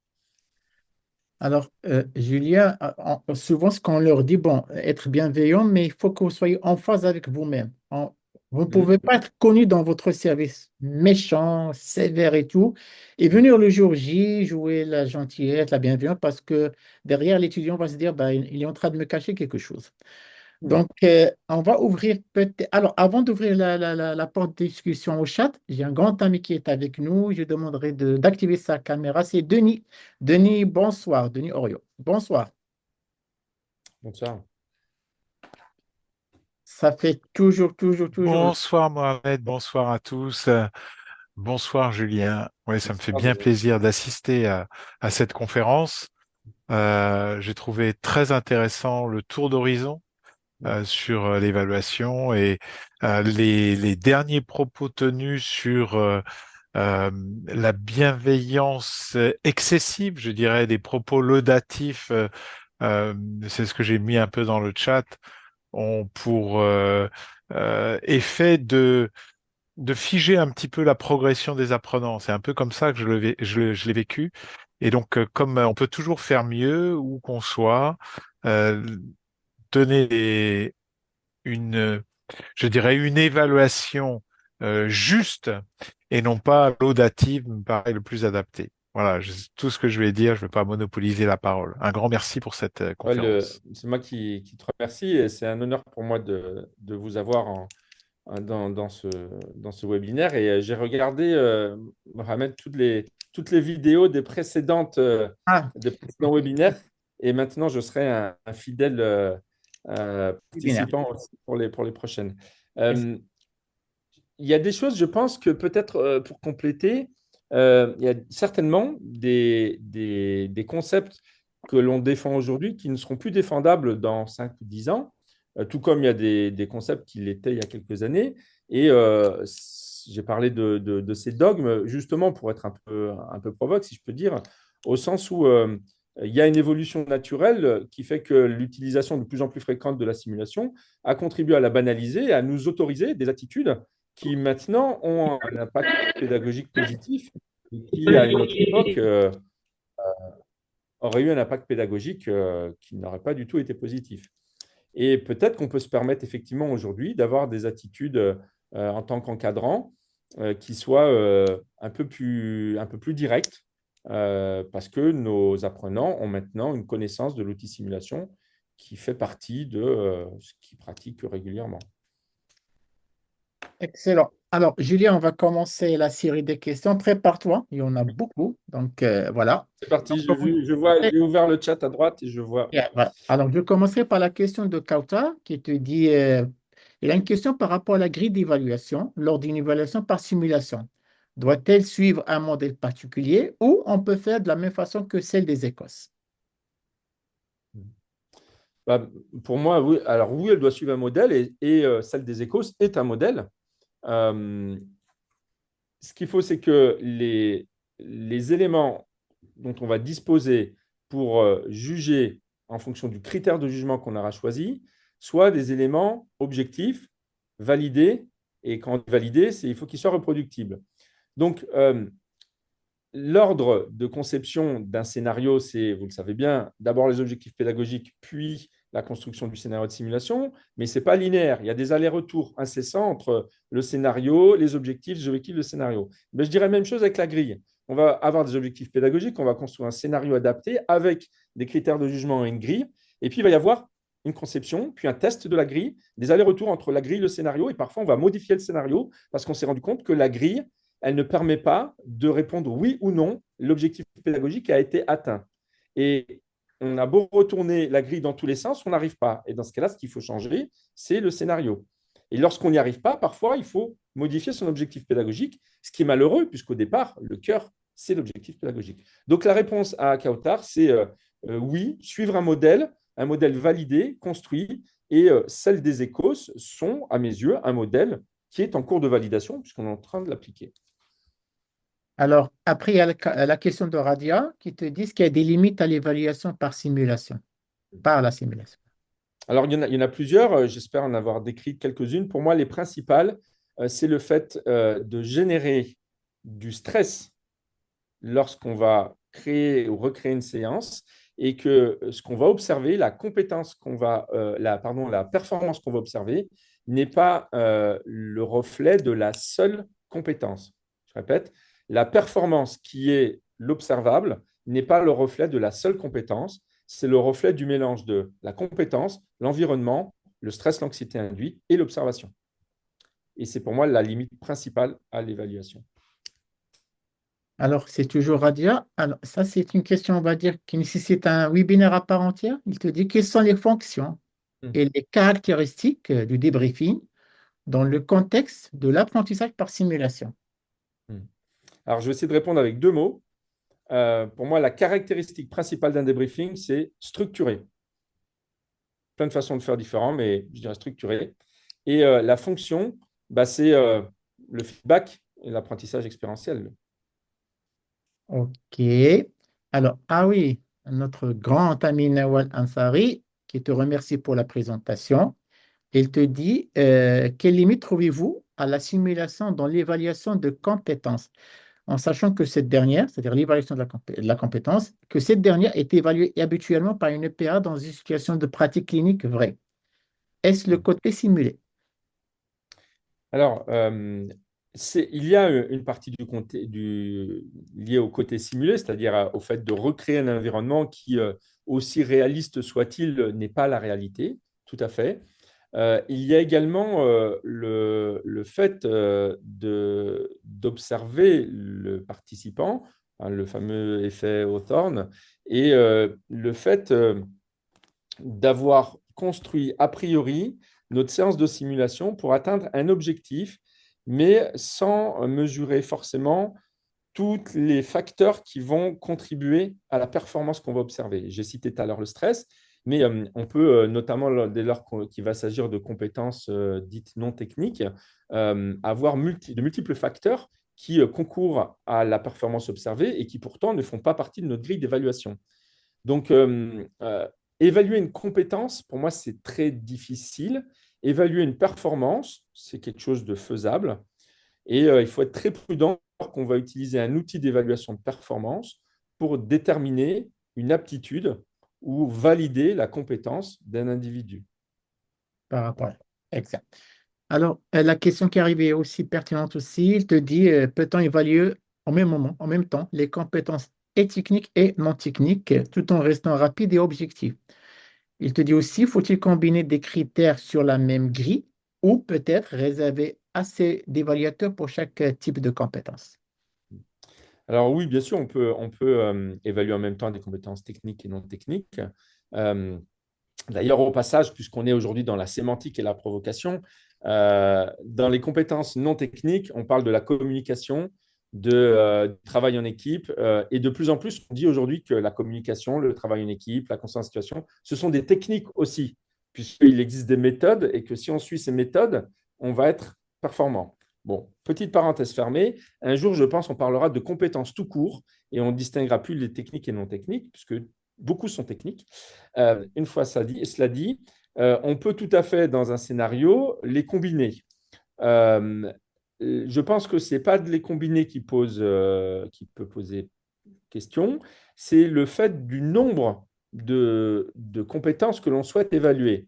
Alors, Julien, souvent, ce qu'on leur dit, bon, être bienveillant, mais il faut que vous soyez en phase avec vous-même. Vous ne Mhm. pouvez pas être connu dans votre service méchant, sévère et tout, et venir le jour J jouer la gentillesse, la bienveillance, parce que derrière, l'étudiant va se dire, bah, il est en train de me cacher quelque chose. Mhm. Donc, on va ouvrir peut-être. Alors, avant d'ouvrir la porte de discussion au chat, j'ai un grand ami qui est avec nous. Je demanderai d'activer sa caméra. C'est Denis. Denis, bonsoir. Denis Orio. Bonsoir. Bonsoir. Ça fait toujours. Bonsoir Mohamed, bonsoir à tous. Bonsoir Julien. Oui, ça me fait Bonsoir, bien David. plaisir d'assister à cette conférence. J'ai trouvé très intéressant le tour d'horizon sur l'évaluation et les derniers propos tenus sur euh, la bienveillance excessive, je dirais, des propos laudatifs. Euh, c'est ce que j'ai mis un peu dans le chat, ont pour effet de figer un petit peu la progression des apprenants. C'est un peu comme ça que je l'ai vécu. Et donc, comme on peut toujours faire mieux où qu'on soit, euh, donner une, je dirais, une évaluation juste et non pas laudative me paraît le plus adapté. Voilà, tout ce que je vais dire, je ne vais pas monopoliser la parole. Un grand merci pour cette Ouais, conférence. c'est moi qui te remercie et c'est un honneur pour moi de vous avoir dans ce webinaire. Et j'ai regardé, Mohamed, toutes les vidéos Ah, des précédents webinaires. Et maintenant, je serai un fidèle webinaire. participant aussi pour les prochaines. Euh, il y a des choses, je pense que peut-être pour compléter, il y a certainement des concepts que l'on défend aujourd'hui qui ne seront plus défendables dans 5 ou 10 ans, tout comme il y a des concepts qui l'étaient il y a quelques années. Et j'ai parlé de ces dogmes justement pour être un peu provoque, si je peux dire, au sens où il y a une évolution naturelle qui fait que l'utilisation de plus en plus fréquente de la simulation a contribué à la banaliser, à nous autoriser des attitudes qui maintenant ont un impact pédagogique positif et qui, à une autre époque, auraient eu un impact pédagogique qui n'aurait pas du tout été positif. Et peut-être qu'on peut se permettre effectivement aujourd'hui d'avoir des attitudes en tant qu'encadrant qui soient un peu plus directes parce que nos apprenants ont maintenant une connaissance de l'outil simulation qui fait partie de ce qu'ils pratiquent régulièrement. Excellent. Alors, Julien, on va commencer la série des questions. Prépare-toi, il y en a beaucoup. Donc, voilà. C'est parti, Donc, je vois, j'ai ouvert le chat à droite et je vois. voilà. Alors, je commencerai par la question de Kauta qui te dit, il a une question par rapport à la grille d'évaluation lors d'une évaluation par simulation. Doit-elle suivre un modèle particulier ou on peut faire de la même façon que celle des Écosses? Bah, pour moi, oui. Alors oui, elle doit suivre un modèle et celle des Écosses est un modèle. Euh, Ce qu'il faut, c'est que les éléments dont on va disposer pour juger en fonction du critère de jugement qu'on aura choisi soient des éléments objectifs, validés. Et quand on dit validé, il faut qu'ils soient reproductibles. Donc, l'ordre de conception d'un scénario, c'est, vous le savez bien, d'abord les objectifs pédagogiques, puis la construction du scénario de simulation, mais ce n'est pas linéaire. Il y a des allers-retours incessants entre le scénario, les objectifs, le scénario. Mais je dirais la même chose avec la grille. On va avoir des objectifs pédagogiques, on va construire un scénario adapté avec des critères de jugement et une grille, et puis il va y avoir une conception, puis un test de la grille, des allers-retours entre la grille et le scénario, et parfois on va modifier le scénario parce qu'on s'est rendu compte que la grille, elle ne permet pas de répondre oui ou non, l'objectif pédagogique a été atteint. Et on a beau retourner la grille dans tous les sens, on n'arrive pas. Et dans ce cas-là, ce qu'il faut changer, c'est le scénario. Et lorsqu'on n'y arrive pas, parfois, il faut modifier son objectif pédagogique, ce qui est malheureux, puisqu'au départ, le cœur, c'est l'objectif pédagogique. Donc la réponse à Kautar, c'est oui, suivre un modèle validé, construit, et celles des Écosses sont, à mes yeux, un modèle qui est en cours de validation, puisqu'on est en train de l'appliquer. Alors, après, il y a la question de Radia qui te dit qu'il y a des limites à l'évaluation par simulation, par la simulation. Alors, il y en a plusieurs. J'espère en avoir décrit quelques-unes. Pour moi, les principales, c'est le fait de générer du stress lorsqu'on va créer ou recréer une séance et que ce qu'on va observer, la compétence qu'on va, la performance qu'on va observer n'est pas le reflet de la seule compétence. Je répète, la performance qui est l'observable n'est pas le reflet de la seule compétence, c'est le reflet du mélange de la compétence, l'environnement, le stress, l'anxiété induite et l'observation. Et c'est pour moi la limite principale à l'évaluation. Alors, c'est toujours Radia. Alors, ça, c'est une question, on va dire, qui nécessite un webinaire à part entière. Il te dit quelles sont les fonctions et les caractéristiques du débriefing dans le contexte de l'apprentissage par simulation. Hmm. Alors, je vais essayer de répondre avec deux mots. Pour moi, la caractéristique principale d'un débriefing, c'est structuré. Plein de façons de faire différents, mais je dirais structuré. Et la fonction, bah, c'est le feedback et l'apprentissage expérientiel. OK. Alors, ah oui, notre grand ami Nawal Ansari, qui te remercie pour la présentation, il te dit, quelles limites trouvez-vous à la simulation dans l'évaluation de compétences, en sachant que cette dernière, c'est-à-dire l'évaluation de la compétence, que cette dernière est évaluée habituellement par une EPA dans une situation de pratique clinique vraie. Est-ce le côté simulé? Alors, il y a une partie liée au côté simulé, c'est-à-dire au fait de recréer un environnement qui, aussi réaliste soit-il, n'est pas la réalité, tout à fait. Il y a également le fait d'observer le participant, hein, le fameux effet Hawthorne, et le fait d'avoir construit a priori notre séance de simulation pour atteindre un objectif, mais sans mesurer forcément tous les facteurs qui vont contribuer à la performance qu'on va observer. J'ai cité tout à l'heure le stress, mais on peut, notamment dès lors qu'il va s'agir de compétences dites non techniques, avoir de multiples facteurs qui concourent à la performance observée et qui pourtant ne font pas partie de notre grille d'évaluation. Donc, évaluer une compétence, pour moi, c'est très difficile. Évaluer une performance, c'est quelque chose de faisable. Et il faut être très prudent qu'on va utiliser un outil d'évaluation de performance pour déterminer une aptitude ou valider la compétence d'un individu. Par rapport à... Exact. Alors, la question qui arrive est aussi pertinente aussi. Il te dit, peut-on évaluer au même moment, en même temps, les compétences et techniques et non techniques, tout en restant rapide et objectif? Il te dit aussi, faut-il combiner des critères sur la même grille ou peut-être réserver assez d'évaluateurs pour chaque type de compétence? Alors oui, bien sûr, on peut évaluer en même temps des compétences techniques et non techniques. Euh, D'ailleurs, au passage, puisqu'on est aujourd'hui dans la sémantique et la provocation, dans les compétences non techniques, on parle de la communication, du travail en équipe, et de plus en plus, on dit aujourd'hui que la communication, le travail en équipe, la conscience en situation, ce sont des techniques aussi, puisqu'il existe des méthodes et que si on suit ces méthodes, on va être performant. Bon, petite parenthèse fermée, un jour, je pense, on parlera de compétences tout court et on ne distinguera plus les techniques et non techniques, puisque beaucoup sont techniques. Une fois cela dit, on peut tout à fait, dans un scénario, les combiner. Euh, je pense que ce n'est pas de les combiner qui peut poser question, c'est le fait du nombre de compétences que l'on souhaite évaluer.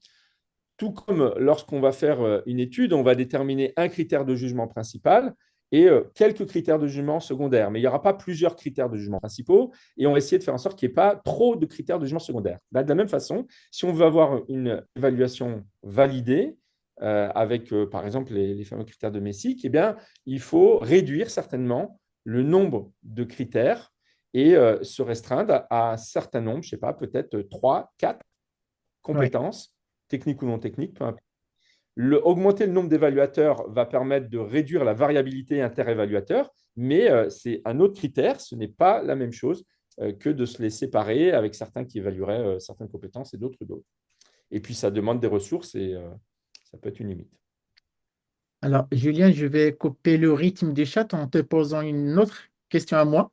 Tout comme lorsqu'on va faire une étude, on va déterminer un critère de jugement principal et quelques critères de jugement secondaires. Mais il n'y aura pas plusieurs critères de jugement principaux et on va essayer de faire en sorte qu'il n'y ait pas trop de critères de jugement secondaires. Bah, de la même façon, si on veut avoir une évaluation validée, avec par exemple les fameux critères de Messick, eh bien, il faut réduire certainement le nombre de critères et se restreindre à un certain nombre, je ne sais pas, peut-être 3, 4 Oui, compétences, techniques ou non techniques, peu importe. Augmenter le nombre d'évaluateurs va permettre de réduire la variabilité interévaluateur, mais c'est un autre critère, ce n'est pas la même chose que de se les séparer avec certains qui évalueraient certaines compétences et d'autres d'autres. Et puis, ça demande des ressources et ça peut être une limite. alors Julien, je vais couper le rythme des chats en te posant une autre question à moi.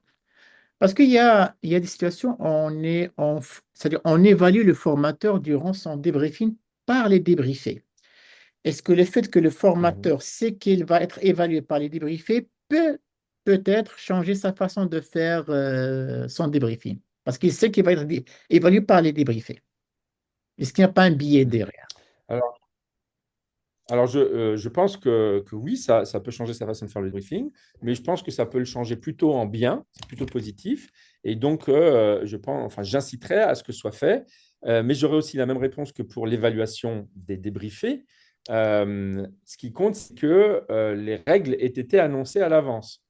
Parce qu'il y a des situations où c'est-à-dire on évalue le formateur durant son débriefing par les débriefés. Est-ce que le fait que le Mhm. formateur sait qu'il va être évalué par les débriefés peut peut-être changer sa façon de faire son débriefing? Parce qu'il sait qu'il va être évalué par les débriefés. Est-ce qu'il n'y a pas un biais Mhm. derrière? Alors, je pense que oui, ça peut changer sa façon de faire le briefing, mais je pense que ça peut le changer plutôt en bien, c'est plutôt positif. Et donc, je pense, enfin, j'inciterai à ce que ce soit fait, mais j'aurai aussi la même réponse que pour l'évaluation des débriefés. Ce qui compte, c'est que les règles aient été annoncées à l'avance.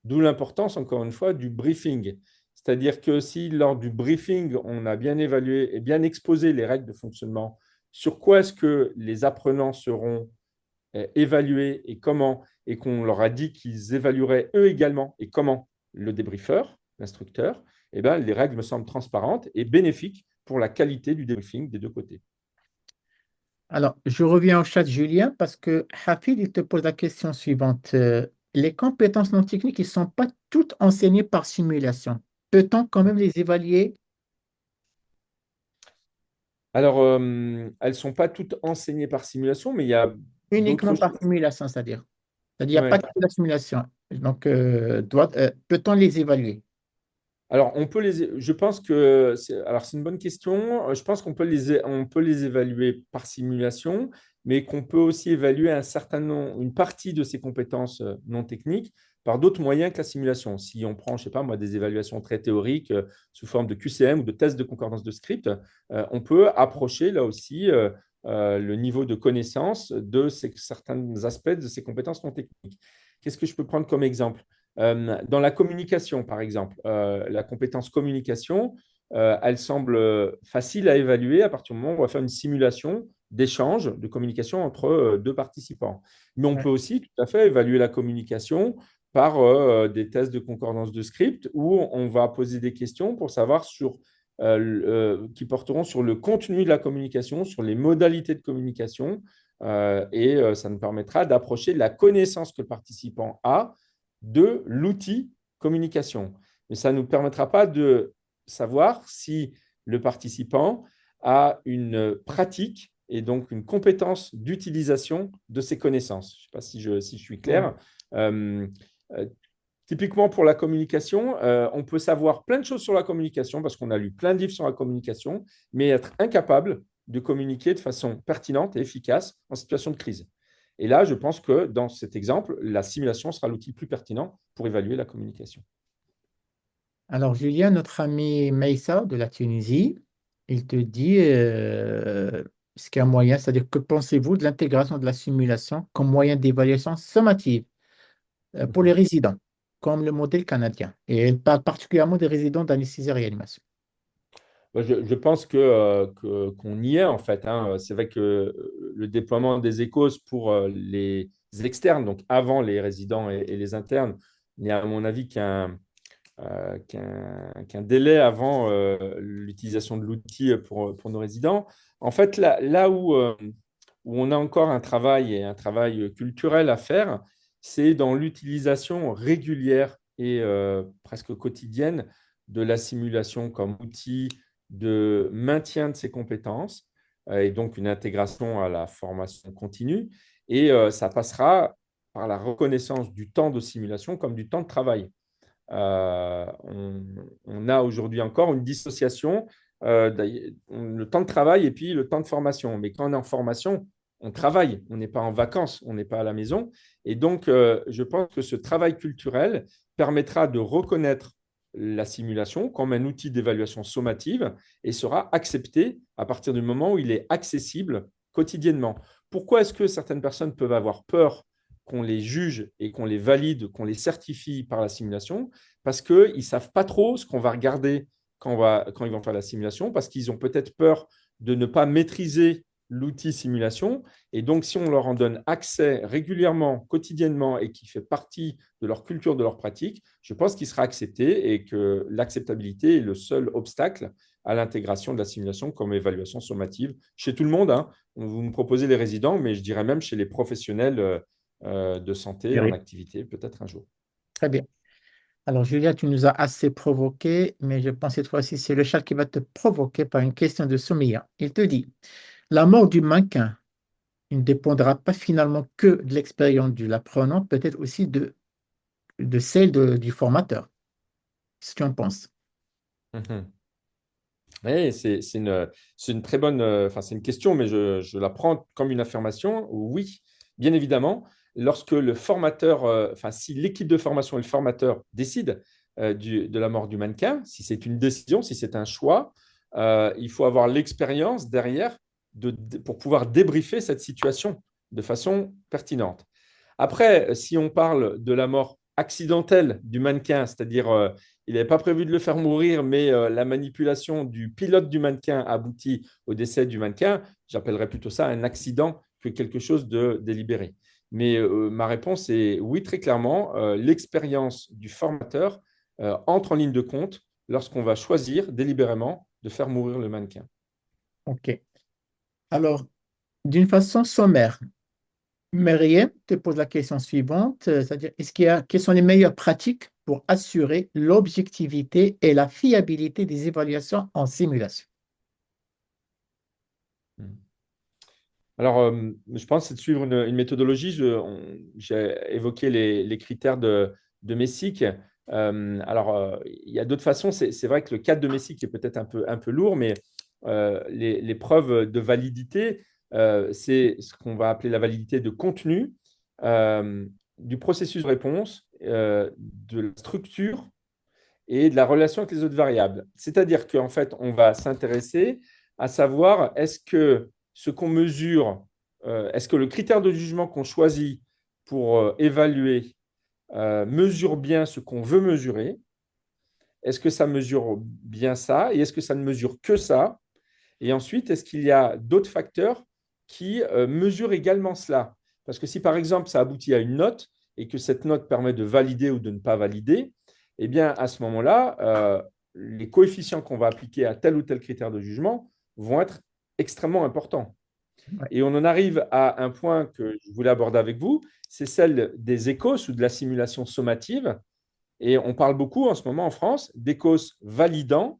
D'où l'importance, encore une fois, du briefing. C'est-à-dire que si lors du briefing, on a bien évalué et bien exposé les règles de fonctionnement, sur quoi est-ce que les apprenants seront évaluer et comment, et qu'on leur a dit qu'ils évalueraient eux également et comment le débriefeur, l'instructeur, eh ben, les règles me semblent transparentes et bénéfiques pour la qualité du débriefing des deux côtés. Alors, je reviens au chat, Julien, parce que Hafid, il te pose la question suivante. Les compétences non techniques, ils ne sont pas toutes enseignées par simulation. Peut-on quand même les évaluer Alors, elles ne sont pas toutes enseignées par simulation, mais il y a d'autres uniquement par choses. simulation, c'est-à-dire? C'est-à-dire, il n'y a pas Ouais. que la simulation. Donc, peut-on les évaluer? Alors, je pense que c'est une bonne question. Je pense on peut les évaluer par simulation, mais qu'on peut aussi évaluer une partie de ces compétences non techniques par d'autres moyens que la simulation. Si on prend, je sais pas moi, des évaluations très théoriques sous forme de QCM ou de tests de concordance de script, on peut approcher là aussi le niveau de connaissance de certains aspects de ces compétences non techniques. Qu'est-ce que je peux prendre comme exemple? Dans la communication, par exemple, la compétence communication, elle semble facile à évaluer à partir du moment où on va faire une simulation d'échange, de communication entre deux participants. Mais on Ouais. peut aussi tout à fait évaluer la communication par des tests de concordance de script où on va poser des questions pour savoir qui porteront sur le contenu de la communication, sur les modalités de communication, et ça nous permettra d'approcher la connaissance que le participant a de l'outil communication. Mais ça ne nous permettra pas de savoir si le participant a une pratique et donc une compétence d'utilisation de ses connaissances. Je ne sais pas si je suis Ouais. clair. Euh, euh, Typiquement pour la communication, on peut savoir plein de choses sur la communication parce qu'on a lu plein de livres sur la communication, mais être incapable de communiquer de façon pertinente et efficace en situation de crise. Et là, je pense que dans cet exemple, la simulation sera l'outil le plus pertinent pour évaluer la communication. Alors, Julien, notre ami Meissa de la Tunisie, il te dit ce qu'il y a un moyen, c'est-à-dire que pensez-vous de l'intégration de la simulation comme moyen d'évaluation sommative pour les résidents, comme le modèle canadien. Et elle parle particulièrement des résidents d'anesthésie et réanimation. Je pense qu'on y est en fait, hein. C'est vrai que le déploiement des ECOS pour les externes, donc avant les résidents et les internes, n'est à mon avis qu'un délai avant l'utilisation de l'outil pour nos résidents. En fait, là où on a encore un travail et un travail culturel à faire, c'est dans l'utilisation régulière et presque quotidienne de la simulation comme outil de maintien de ses compétences et donc une intégration à la formation continue. Et ça passera par la reconnaissance du temps de simulation comme du temps de travail. On a aujourd'hui encore une dissociation, le temps de travail et puis le temps de formation. Mais quand on est en formation, on travaille, on n'est pas en vacances, on n'est pas à la maison. Et donc, je pense que ce travail culturel permettra de reconnaître la simulation comme un outil d'évaluation sommative et sera accepté à partir du moment où il est accessible quotidiennement. Pourquoi est-ce que certaines personnes peuvent avoir peur qu'on les juge et qu'on les valide, qu'on les certifie par la simulation? Parce qu'ils ne savent pas trop ce qu'on va regarder quand ils vont faire la simulation, parce qu'ils ont peut-être peur de ne pas maîtriser l'outil simulation. Et donc, si on leur en donne accès régulièrement, quotidiennement, et qui fait partie de leur culture, de leur pratique, je pense qu'il sera accepté et que l'acceptabilité est le seul obstacle à l'intégration de la simulation comme évaluation sommative chez tout le monde, hein. Vous me proposez les résidents, mais je dirais même chez les professionnels de santé en Thierry. activité, peut-être un jour. Très bien. Alors, Julia, tu nous as assez provoqué, mais je pense cette fois-ci, c'est le chat qui va te provoquer par une question de Soumeya. Il te dit, la mort du mannequin ne dépendra pas finalement que de l'expérience de l'apprenant, peut-être aussi de celle du formateur. Qu'est-ce que tu en penses? Mhm. Oui, c'est une très bonne, enfin, c'est une question, mais je la prends comme une affirmation. Oui, bien évidemment, lorsque le formateur, enfin, si l'équipe de formation et le formateur décident de la mort du mannequin, si c'est une décision, si c'est un choix, il faut avoir l'expérience derrière pour pouvoir débriefer cette situation de façon pertinente. Après, si on parle de la mort accidentelle du mannequin, c'est-à-dire il n'avait pas prévu de le faire mourir, mais la manipulation du pilote du mannequin aboutit au décès du mannequin, j'appellerais plutôt ça un accident que quelque chose de délibéré. Mais ma réponse est oui, très clairement, l'expérience du formateur entre en ligne de compte lorsqu'on va choisir délibérément de faire mourir le mannequin. OK. Alors, d'une façon sommaire, Meriem te pose la question suivante, c'est-à-dire, quelles sont les meilleures pratiques pour assurer l'objectivité et la fiabilité des évaluations en simulation? Alors, je pense que c'est de suivre une méthodologie. J'ai évoqué les critères de Messick. Il y a d'autres façons. C'est vrai que le cadre de Messick est peut-être un peu lourd, mais les preuves de validité, c'est ce qu'on va appeler la validité de contenu, du processus de réponse, de la structure et de la relation avec les autres variables. C'est-à-dire qu'en fait, on va s'intéresser à savoir est-ce que ce qu'on mesure, est-ce que le critère de jugement qu'on choisit pour évaluer mesure bien ce qu'on veut mesurer? Est-ce que ça mesure bien ça? Et est-ce que ça ne mesure que ça? Et ensuite, est-ce qu'il y a d'autres facteurs qui mesurent également cela? Parce que si par exemple ça aboutit à une note et que cette note permet de valider ou de ne pas valider, eh bien à ce moment-là, les coefficients qu'on va appliquer à tel ou tel critère de jugement vont être extrêmement importants. Ouais. Et on en arrive à un point que je voulais aborder avec vous, c'est celle des écos ou de la simulation sommative. Et on parle beaucoup en ce moment en France d'écos validants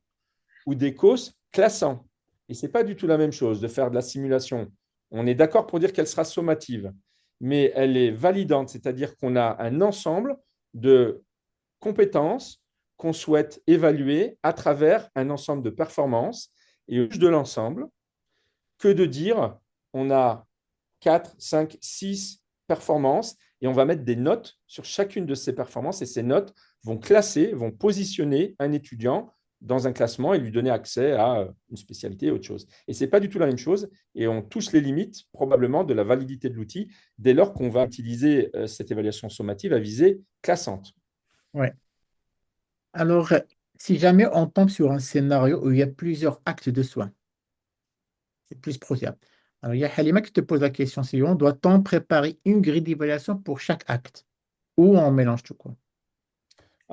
ou d'écos classants. Et ce n'est pas du tout la même chose de faire de la simulation. On est d'accord pour dire qu'elle sera sommative, mais elle est validante, c'est-à-dire qu'on a un ensemble de compétences qu'on souhaite évaluer à travers un ensemble de performances. Et au juge de l'ensemble, que de dire on a 4, 5, 6 performances et on va mettre des notes sur chacune de ces performances et ces notes vont classer, vont positionner un étudiant dans un classement et lui donner accès à une spécialité et autre chose. Et ce n'est pas du tout la même chose et on touche les limites probablement de la validité de l'outil dès lors qu'on va utiliser cette évaluation sommative à visée classante. Ouais. Alors, si jamais on tombe sur un scénario où il y a plusieurs actes de soins, c'est plus probable. Alors, il y a Halima qui te pose la question suivante, doit-on préparer une grille d'évaluation pour chaque acte ou on mélange tout quoi?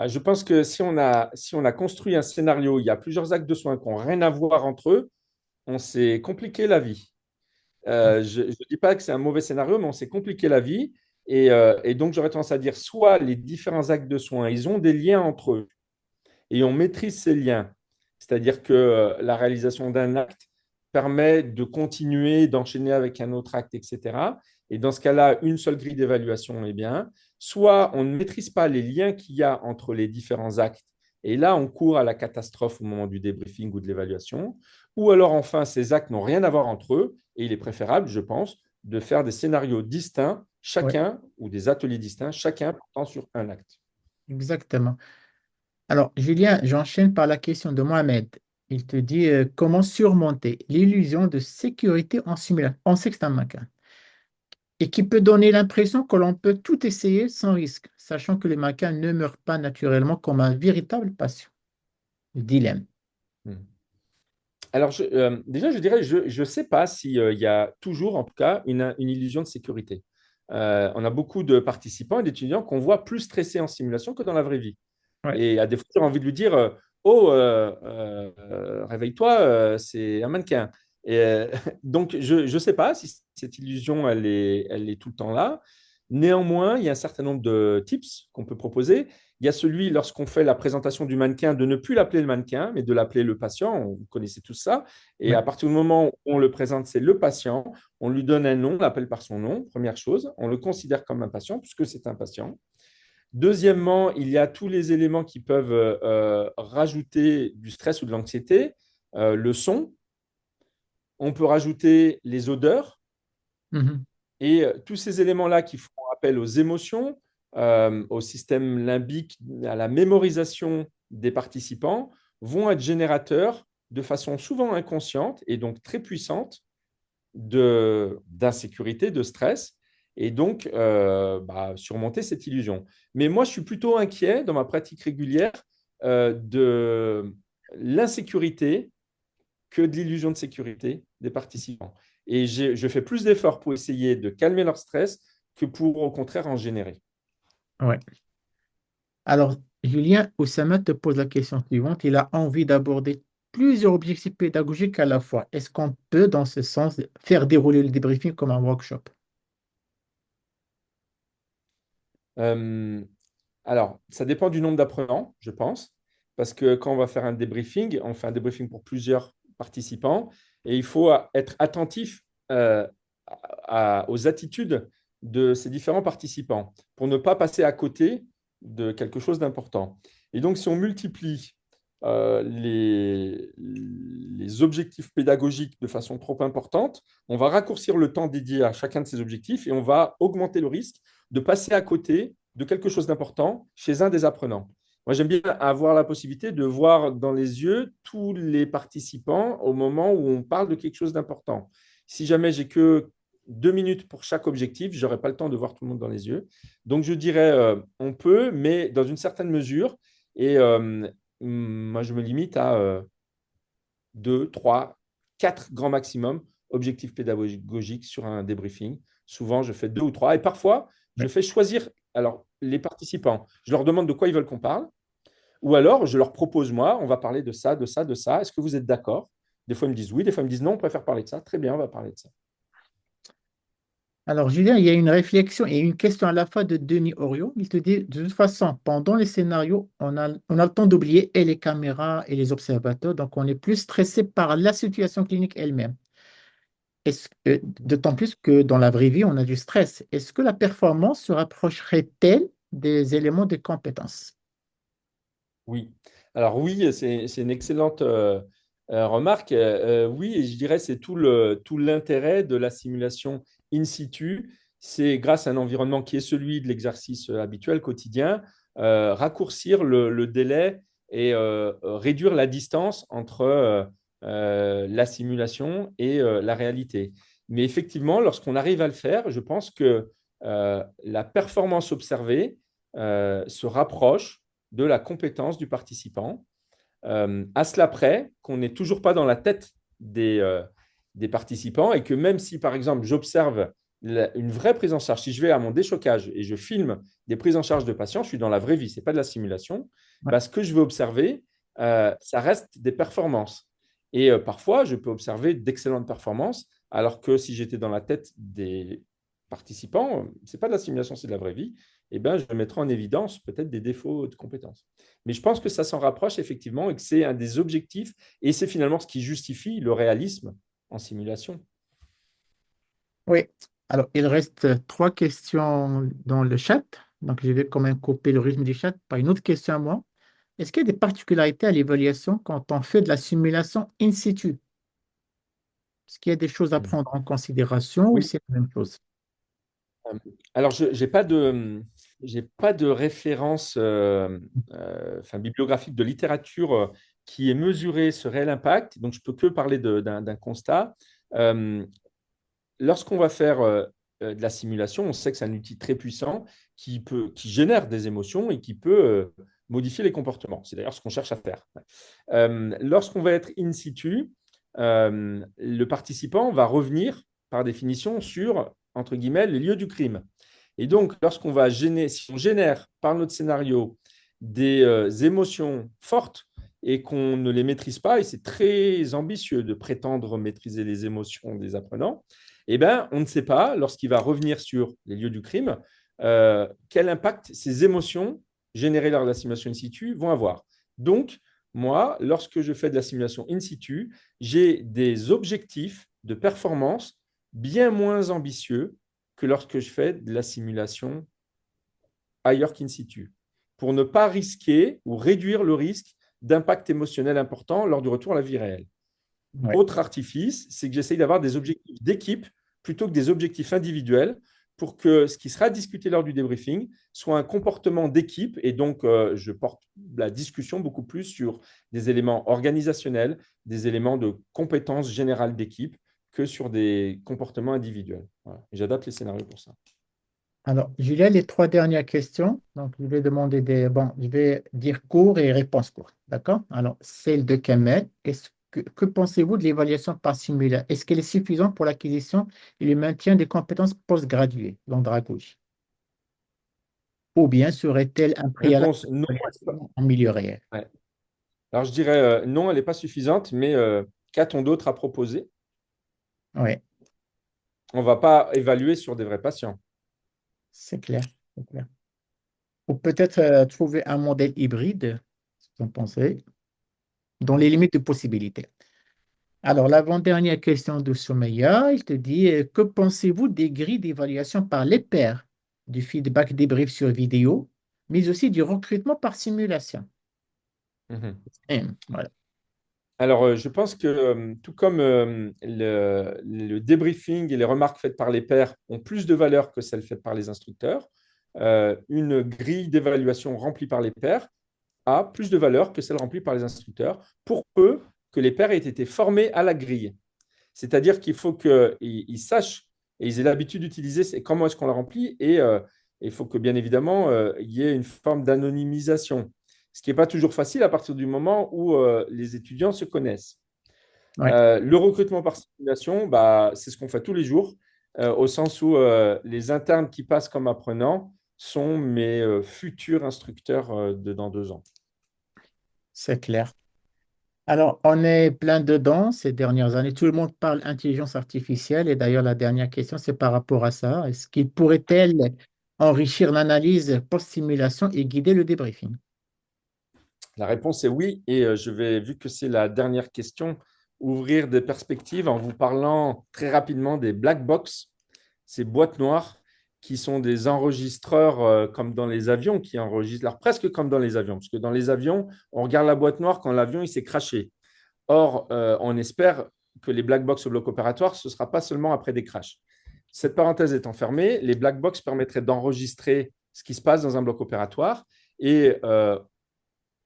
Je pense que si on a construit un scénario, il y a plusieurs actes de soins qui n'ont rien à voir entre eux, on s'est compliqué la vie. Je ne dis pas que c'est un mauvais scénario, mais on s'est compliqué la vie. Et donc, j'aurais tendance à dire soit les différents actes de soins, ils ont des liens entre eux et on maîtrise ces liens. C'est-à-dire que la réalisation d'un acte permet de continuer, d'enchaîner avec un autre acte, etc. Et dans ce cas-là, une seule grille d'évaluation est bien. Soit on ne maîtrise pas les liens qu'il y a entre les différents actes, et là, on court à la catastrophe au moment du débriefing ou de l'évaluation. Ou alors, enfin, ces actes n'ont rien à voir entre eux, et il est préférable, je pense, de faire des scénarios distincts, Oui, chacun, ou des ateliers distincts, chacun portant sur un acte. exactement. Alors, Julien, j'enchaîne par la question de Mohamed. Il te dit comment surmonter l'illusion de sécurité en simulation, on sait que c'est un mannequin, et qui peut donner l'impression que l'on peut tout essayer sans risque, sachant que les mannequins ne meurent pas naturellement comme un véritable patient. Le dilemme. Hmm. Alors, déjà, je dirais, je ne sais pas s'il y a toujours, en tout cas, une illusion de sécurité. On a beaucoup de participants et d'étudiants qu'on voit plus stressés en simulation que dans la vraie vie. Ouais, Et à des fois, j'ai envie de lui dire oh, réveille-toi, c'est un mannequin. Et, donc, je ne sais pas si cette illusion, elle est tout le temps là. Néanmoins, il y a un certain nombre de tips qu'on peut proposer. Il y a celui, lorsqu'on fait la présentation du mannequin, de ne plus l'appeler le mannequin, mais de l'appeler le patient. Vous connaissez tout ça. Et ouais, à partir du moment où on le présente, c'est le patient. On lui donne un nom, on l'appelle par son nom, première chose. On le considère comme un patient, puisque c'est un patient. Deuxièmement, il y a tous les éléments qui peuvent rajouter du stress ou de l'anxiété. Le son, on peut rajouter les odeurs mhm, et tous ces éléments-là qui font appel aux émotions, au système limbique, à la mémorisation des participants, vont être générateurs de façon souvent inconsciente et donc très puissante d'insécurité, de stress. et donc surmonter cette illusion. Mais moi, je suis plutôt inquiet dans ma pratique régulière de l'insécurité que de l'illusion de sécurité des participants. Et je fais plus d'efforts pour essayer de calmer leur stress que pour, au contraire, en générer. Ouais. Alors, Julien Oussama te pose la question suivante. Il a envie d'aborder plusieurs objectifs pédagogiques à la fois. Est-ce qu'on peut, dans ce sens, faire dérouler le débriefing comme un workshop? Euh, alors, ça dépend du nombre d'apprenants, je pense, parce que quand on va faire un débriefing, on fait un débriefing pour plusieurs participants et il faut être attentif euh, aux attitudes de ces différents participants pour ne pas passer à côté de quelque chose d'important. Et donc, si on multiplie les objectifs pédagogiques de façon trop importante, on va raccourcir le temps dédié à chacun de ces objectifs et on va augmenter le risque de passer à côté de quelque chose d'important chez un des apprenants. Moi, j'aime bien avoir la possibilité de voir dans les yeux tous les participants au moment où on parle de quelque chose d'important. Si jamais j'ai que 2 minutes pour chaque objectif, je n'aurai pas le temps de voir tout le monde dans les yeux. Donc, je dirais, on peut, mais dans une certaine mesure. Et moi, je me limite à 2, 3, 4 grands maximum objectifs pédagogiques sur un débriefing. Souvent, je fais 2 ou 3. Et parfois, je Ouais. fais choisir les participants. Je leur demande de quoi ils veulent qu'on parle. Ou alors, je leur propose, moi, on va parler de ça, de ça, de ça. Est-ce que vous êtes d'accord? Des fois, ils me disent oui. Des fois, ils me disent non, on préfère parler de ça. Très bien, on va parler de ça. Alors, Julien, il y a une réflexion et une question à la fois de Denis Oriot. Il te dit, de toute façon, pendant les scénarios, on a le temps d'oublier et les caméras et les observateurs, donc on est plus stressé par la situation clinique elle-même. D'autant plus que dans la vraie vie, on a du stress. Est-ce que la performance se rapprocherait-elle des éléments de compétences? Oui. Alors oui, c'est une excellente remarque. Oui, et je dirais c'est tout l'intérêt de la simulation in situ. C'est grâce à un environnement qui est celui de l'exercice habituel quotidien, raccourcir le délai et réduire la distance entre la simulation et la réalité. Mais effectivement, lorsqu'on arrive à le faire, je pense que la performance observée se rapproche de la compétence du participant. À cela près qu'on n'est toujours pas dans la tête des participants et que même si, par exemple, j'observe une vraie prise en charge, si je vais à mon déchocage et je filme des prises en charge de patients, je suis dans la vraie vie, ce n'est pas de la simulation, Ouais. bah, ce que je vais observer, ça reste des performances. Et parfois, je peux observer d'excellentes performances, alors que si j'étais dans la tête des participants, ce n'est pas de la simulation, c'est de la vraie vie, eh ben, je mettrai en évidence peut-être des défauts de compétences. Mais je pense que ça s'en rapproche effectivement et que c'est un des objectifs et c'est finalement ce qui justifie le réalisme en simulation. Oui. Alors, il reste trois questions dans le chat. Donc, je vais quand même couper le rythme du chat par une autre question à moi. Est-ce qu'il y a des particularités à l'évaluation quand on fait de la simulation in situ? Est-ce qu'il y a des choses à prendre en considération ou Oui. c'est la même chose? Alors, je j'ai pas de référence bibliographique de littérature qui ait mesuré ce réel impact, donc je peux que parler d'un constat. Euh, Lorsqu'on va faire de la simulation, on sait que c'est un outil très puissant qui génère des émotions et qui peut modifier les comportements. C'est d'ailleurs ce qu'on cherche à faire. Lorsqu'on va être in situ, le participant va revenir par définition sur, entre guillemets, les lieux du crime. Et donc, si on génère par notre scénario des émotions fortes et qu'on ne les maîtrise pas, et c'est très ambitieux de prétendre maîtriser les émotions des apprenants, eh ben, on ne sait pas, lorsqu'il va revenir sur les lieux du crime, quel impact ces émotions générées lors de la simulation in situ vont avoir. Donc, moi, lorsque je fais de la simulation in situ, j'ai des objectifs de performance bien moins ambitieux que lorsque je fais de la simulation ailleurs qu'in situ, pour ne pas risquer ou réduire le risque d'impact émotionnel important lors du retour à la vie réelle. Ouais. Autre artifice, c'est que j'essaye d'avoir des objectifs d'équipe plutôt que des objectifs individuels pour que ce qui sera discuté lors du débriefing soit un comportement d'équipe. Et donc, je porte la discussion beaucoup plus sur des éléments organisationnels, des éléments de compétences générales d'équipe que sur des comportements individuels. Voilà. Et j'adapte les scénarios pour ça. Alors, Julien, les trois dernières questions. Donc, je vais demander des. Bon, je vais dire court et réponse courte. D'accord? Alors, celle de Kamel. Que pensez-vous de l'évaluation par simulateur? Est-ce qu'elle est suffisante pour l'acquisition et le maintien des compétences postgraduées l'andragougie? Ou bien serait-elle un préalable Réponse non. à l'évaluation en milieu réel? Ouais. Alors, je dirais non, elle n'est pas suffisante, mais qu'a-t-on d'autre à proposer? Oui, On ne va pas évaluer sur des vrais patients. c'est clair. C'est clair. Ou peut-être trouver un modèle hybride, si vous en pensez, dans les limites de possibilités. Alors, l'avant-dernière question de Soumeya, il te dit, que pensez-vous des grilles d'évaluation par les pairs, du feedback débrief sur vidéo, mais aussi du recrutement par simulation? Mhm. Voilà. Alors, je pense que tout comme le débriefing et les remarques faites par les pairs ont plus de valeur que celles faites par les instructeurs, une grille d'évaluation remplie par les pairs a plus de valeur que celle remplie par les instructeurs, pour peu que les pairs aient été formés à la grille. C'est-à-dire qu'il faut qu'ils sachent et ils aient l'habitude d'utiliser comment est-ce qu'on la remplit et il faut que, bien évidemment, il y ait une forme d'anonymisation, ce qui n'est pas toujours facile à partir du moment où les étudiants se connaissent. Ouais, Le recrutement par simulation, bah, c'est ce qu'on fait tous les jours, au sens où les internes qui passent comme apprenants sont mes futurs instructeurs dans 2 ans. c'est clair. Alors, on est plein dedans ces dernières années. Tout le monde parle intelligence artificielle. Et d'ailleurs, la dernière question, c'est par rapport à ça. Est-ce qu'il pourrait-elle enrichir l'analyse post-simulation et guider le débriefing? La réponse est oui, et je vais, vu que c'est la dernière question, ouvrir des perspectives en vous parlant très rapidement des black box, ces boîtes noires qui sont des enregistreurs comme dans les avions, qui enregistrent, alors presque comme dans les avions, parce que dans les avions, on regarde la boîte noire quand l'avion il s'est crashé. Or, on espère que les black box au bloc opératoire, ce ne sera pas seulement après des crashs. Cette parenthèse étant fermée, les black box permettraient d'enregistrer ce qui se passe dans un bloc opératoire et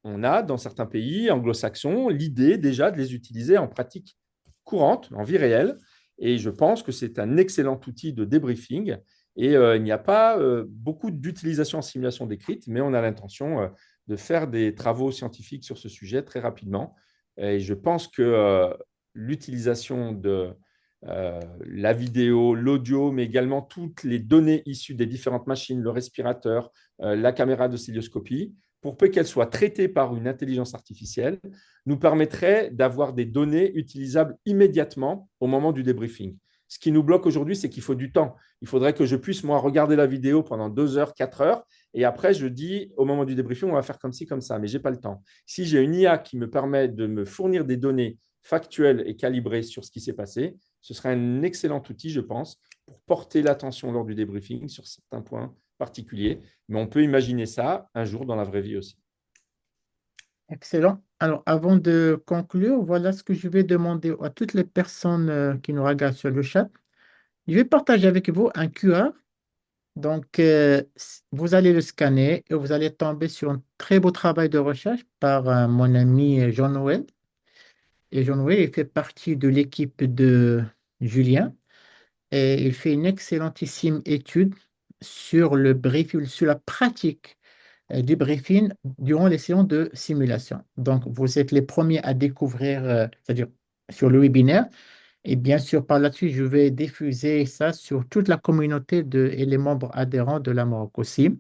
on a dans certains pays anglo-saxons l'idée déjà de les utiliser en pratique courante, en vie réelle. Et je pense que c'est un excellent outil de débriefing. Et il n'y a pas beaucoup d'utilisation en simulation décrite, mais on a l'intention de faire des travaux scientifiques sur ce sujet très rapidement. Et je pense que l'utilisation de la vidéo, l'audio, mais également toutes les données issues des différentes machines, le respirateur, la caméra de cilioscopie, pour peu qu'elles soient traitées par une intelligence artificielle, nous permettrait d'avoir des données utilisables immédiatement au moment du débriefing. Ce qui nous bloque aujourd'hui, c'est qu'il faut du temps. Il faudrait que je puisse, moi, regarder la vidéo pendant 2 heures, 4 heures, et après, je dis, au moment du débriefing, on va faire comme ci, comme ça, mais je n'ai pas le temps. Si j'ai une IA qui me permet de me fournir des données factuelles et calibrées sur ce qui s'est passé, ce serait un excellent outil, je pense, pour porter l'attention lors du débriefing sur certains points particuliers. Mais on peut imaginer ça un jour dans la vraie vie aussi. Excellent. Alors, avant de conclure, voilà ce que je vais demander à toutes les personnes qui nous regardent sur le chat. Je vais partager avec vous un QR. Donc, vous allez le scanner et vous allez tomber sur un très beau travail de recherche par mon ami Jean-Noël. Et Jean-Noël, il fait partie de l'équipe de Julien et il fait une excellentissime étude sur le briefing, sur la pratique du briefing durant les séances de simulation. Donc, vous êtes les premiers à découvrir, c'est-à-dire sur le webinaire. Et bien sûr, par la suite, je vais diffuser ça sur toute la communauté et les membres adhérents de la Maroc aussi.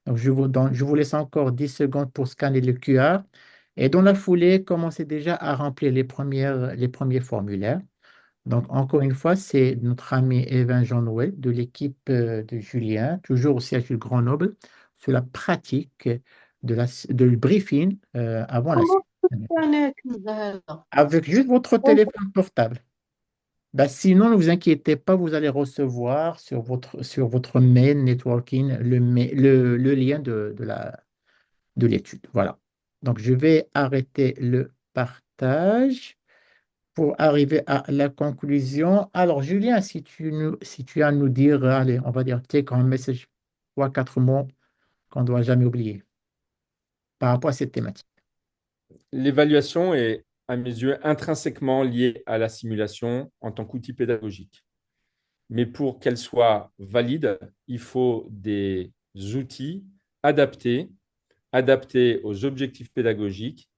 Donc, je vous laisse encore 10 secondes pour scanner le QR. Et dans la foulée, commencez déjà à remplir les premiers formulaires. Donc, encore une fois, c'est notre ami Evan Jean-Noël de l'équipe de Julien, toujours au siège du Grenoble, sur la pratique de le briefing avant la comment séance. أنا كذا هذا Avec juste votre téléphone portable. Ben, sinon, ne vous inquiétez pas, vous allez recevoir sur votre mail networking le lien de l'étude. Voilà. Donc, je vais arrêter le partage pour arriver à la conclusion. Alors, Julien, si tu as à nous dire, allez, on va dire, take un message, trois, quatre mots qu'on ne doit jamais oublier par rapport à cette thématique. L'évaluation est, à mes yeux, intrinsèquement liée à la simulation en tant qu'outil pédagogique. mais pour qu'elle soit valide, il faut des outils adaptés, adaptés aux objectifs pédagogiques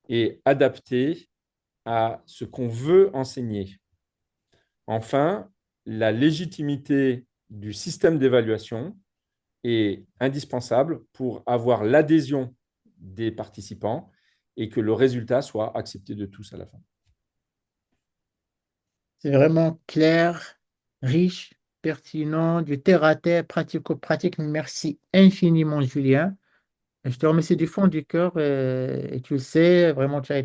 et adaptés à ce qu'on veut enseigner. Enfin, la légitimité du système d'évaluation est indispensable pour avoir l'adhésion des participants et que le résultat soit accepté de tous à la fin. C'est vraiment clair, riche, pertinent, du terre à terre, pratico-pratique. Merci infiniment, Julien. Je te remercie du fond du cœur et tu le sais, vraiment, tu as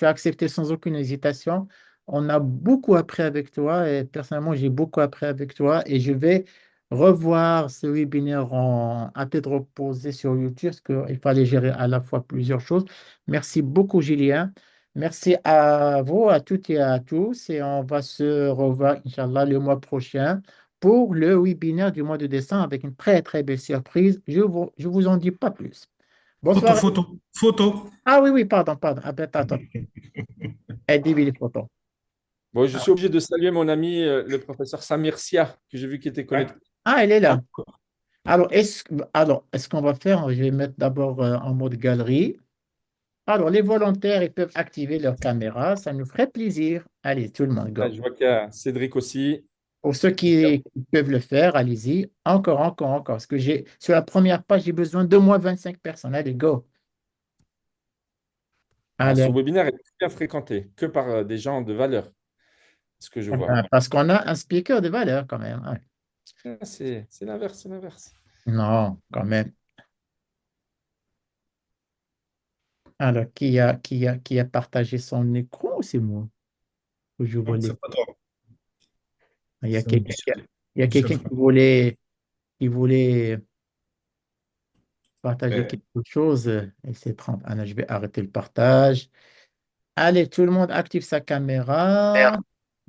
accepté sans aucune hésitation. On a beaucoup appris avec toi et personnellement, j'ai beaucoup appris avec toi et je vais revoir ce webinaire à tête reposée sur YouTube parce qu'il fallait gérer à la fois plusieurs choses. Merci beaucoup, Julien. Merci à vous, à toutes et à tous et on va se revoir, Inch'Allah, le mois prochain pour le webinaire du mois de décembre avec une très, très belle surprise. Je vous en dis pas plus. Photo, Bonsoir. photo, photo. Ah oui, oui, pardon, pardon. Ah, ben, attends, aidez les photos. Bon, je suis obligé de saluer mon ami, le professeur Samir Sia, que j'ai vu qui était Ouais. connecté. Ah, elle est là. Alors, est-ce qu'on va faire? Je vais mettre d'abord en mode galerie. Alors, les volontaires, ils peuvent activer leur caméra. Ça nous ferait plaisir. Allez, tout le monde, Ah, go. je vois qu'il y a Cédric aussi. Pour ceux qui peuvent le faire, allez-y. Encore, encore, encore. Parce que sur la première page, j'ai besoin de moins 25 personnes. Allez, go. Alors, ce Allez, webinaire est bien fréquenté, que par des gens de valeur, ce que je vois. parce qu'on a un speaker de valeur quand même. Ouais. Ah, c'est l'inverse, c'est l'inverse. Non, quand même. Alors, qui a partagé son écran, c'est moi. Faut que je vois Non, c'est pas toi. Il y a C'est quelqu'un Michel. il y a Michel quelqu'un Franck. qui voulait partager Ouais. quelque chose et c'est 30. Ah non, je vais arrêter le partage. Allez, tout le monde active sa caméra.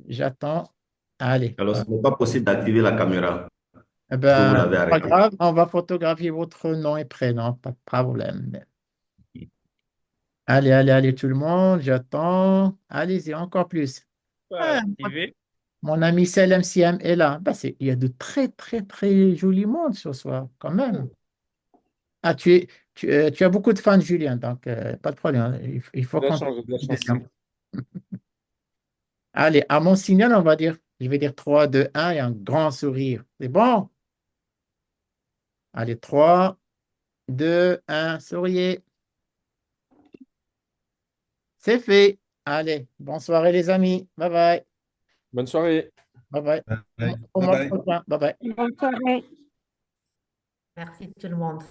J'attends. Allez. Alors, ce n'est pas possible d'activer la caméra, Eh que vous ben, l'avez pas arrêté. grave, on va photographier votre nom et prénom, pas de problème. Allez, allez, allez, tout le monde, j'attends. Allez-y, encore plus. Ah, Activé. mon ami Selem Siam est là. Ben, il y a de très, très, très jolis mondes ce soir, quand même. Ah, tu as beaucoup de fans, Julien, donc pas de problème. Il faut De la qu'on chance, de la chance. Allez, à mon signal, je vais dire 3, 2, 1 et un grand sourire. C'est bon? Allez, 3, 2, 1, souriez. C'est fait. Allez, bonne soirée, les amis. Bye bye. Bonne soirée. Bye bye. Bye Au bye. mois Bye bye. prochain. Bye bye. Bonne soirée. Merci tout le monde.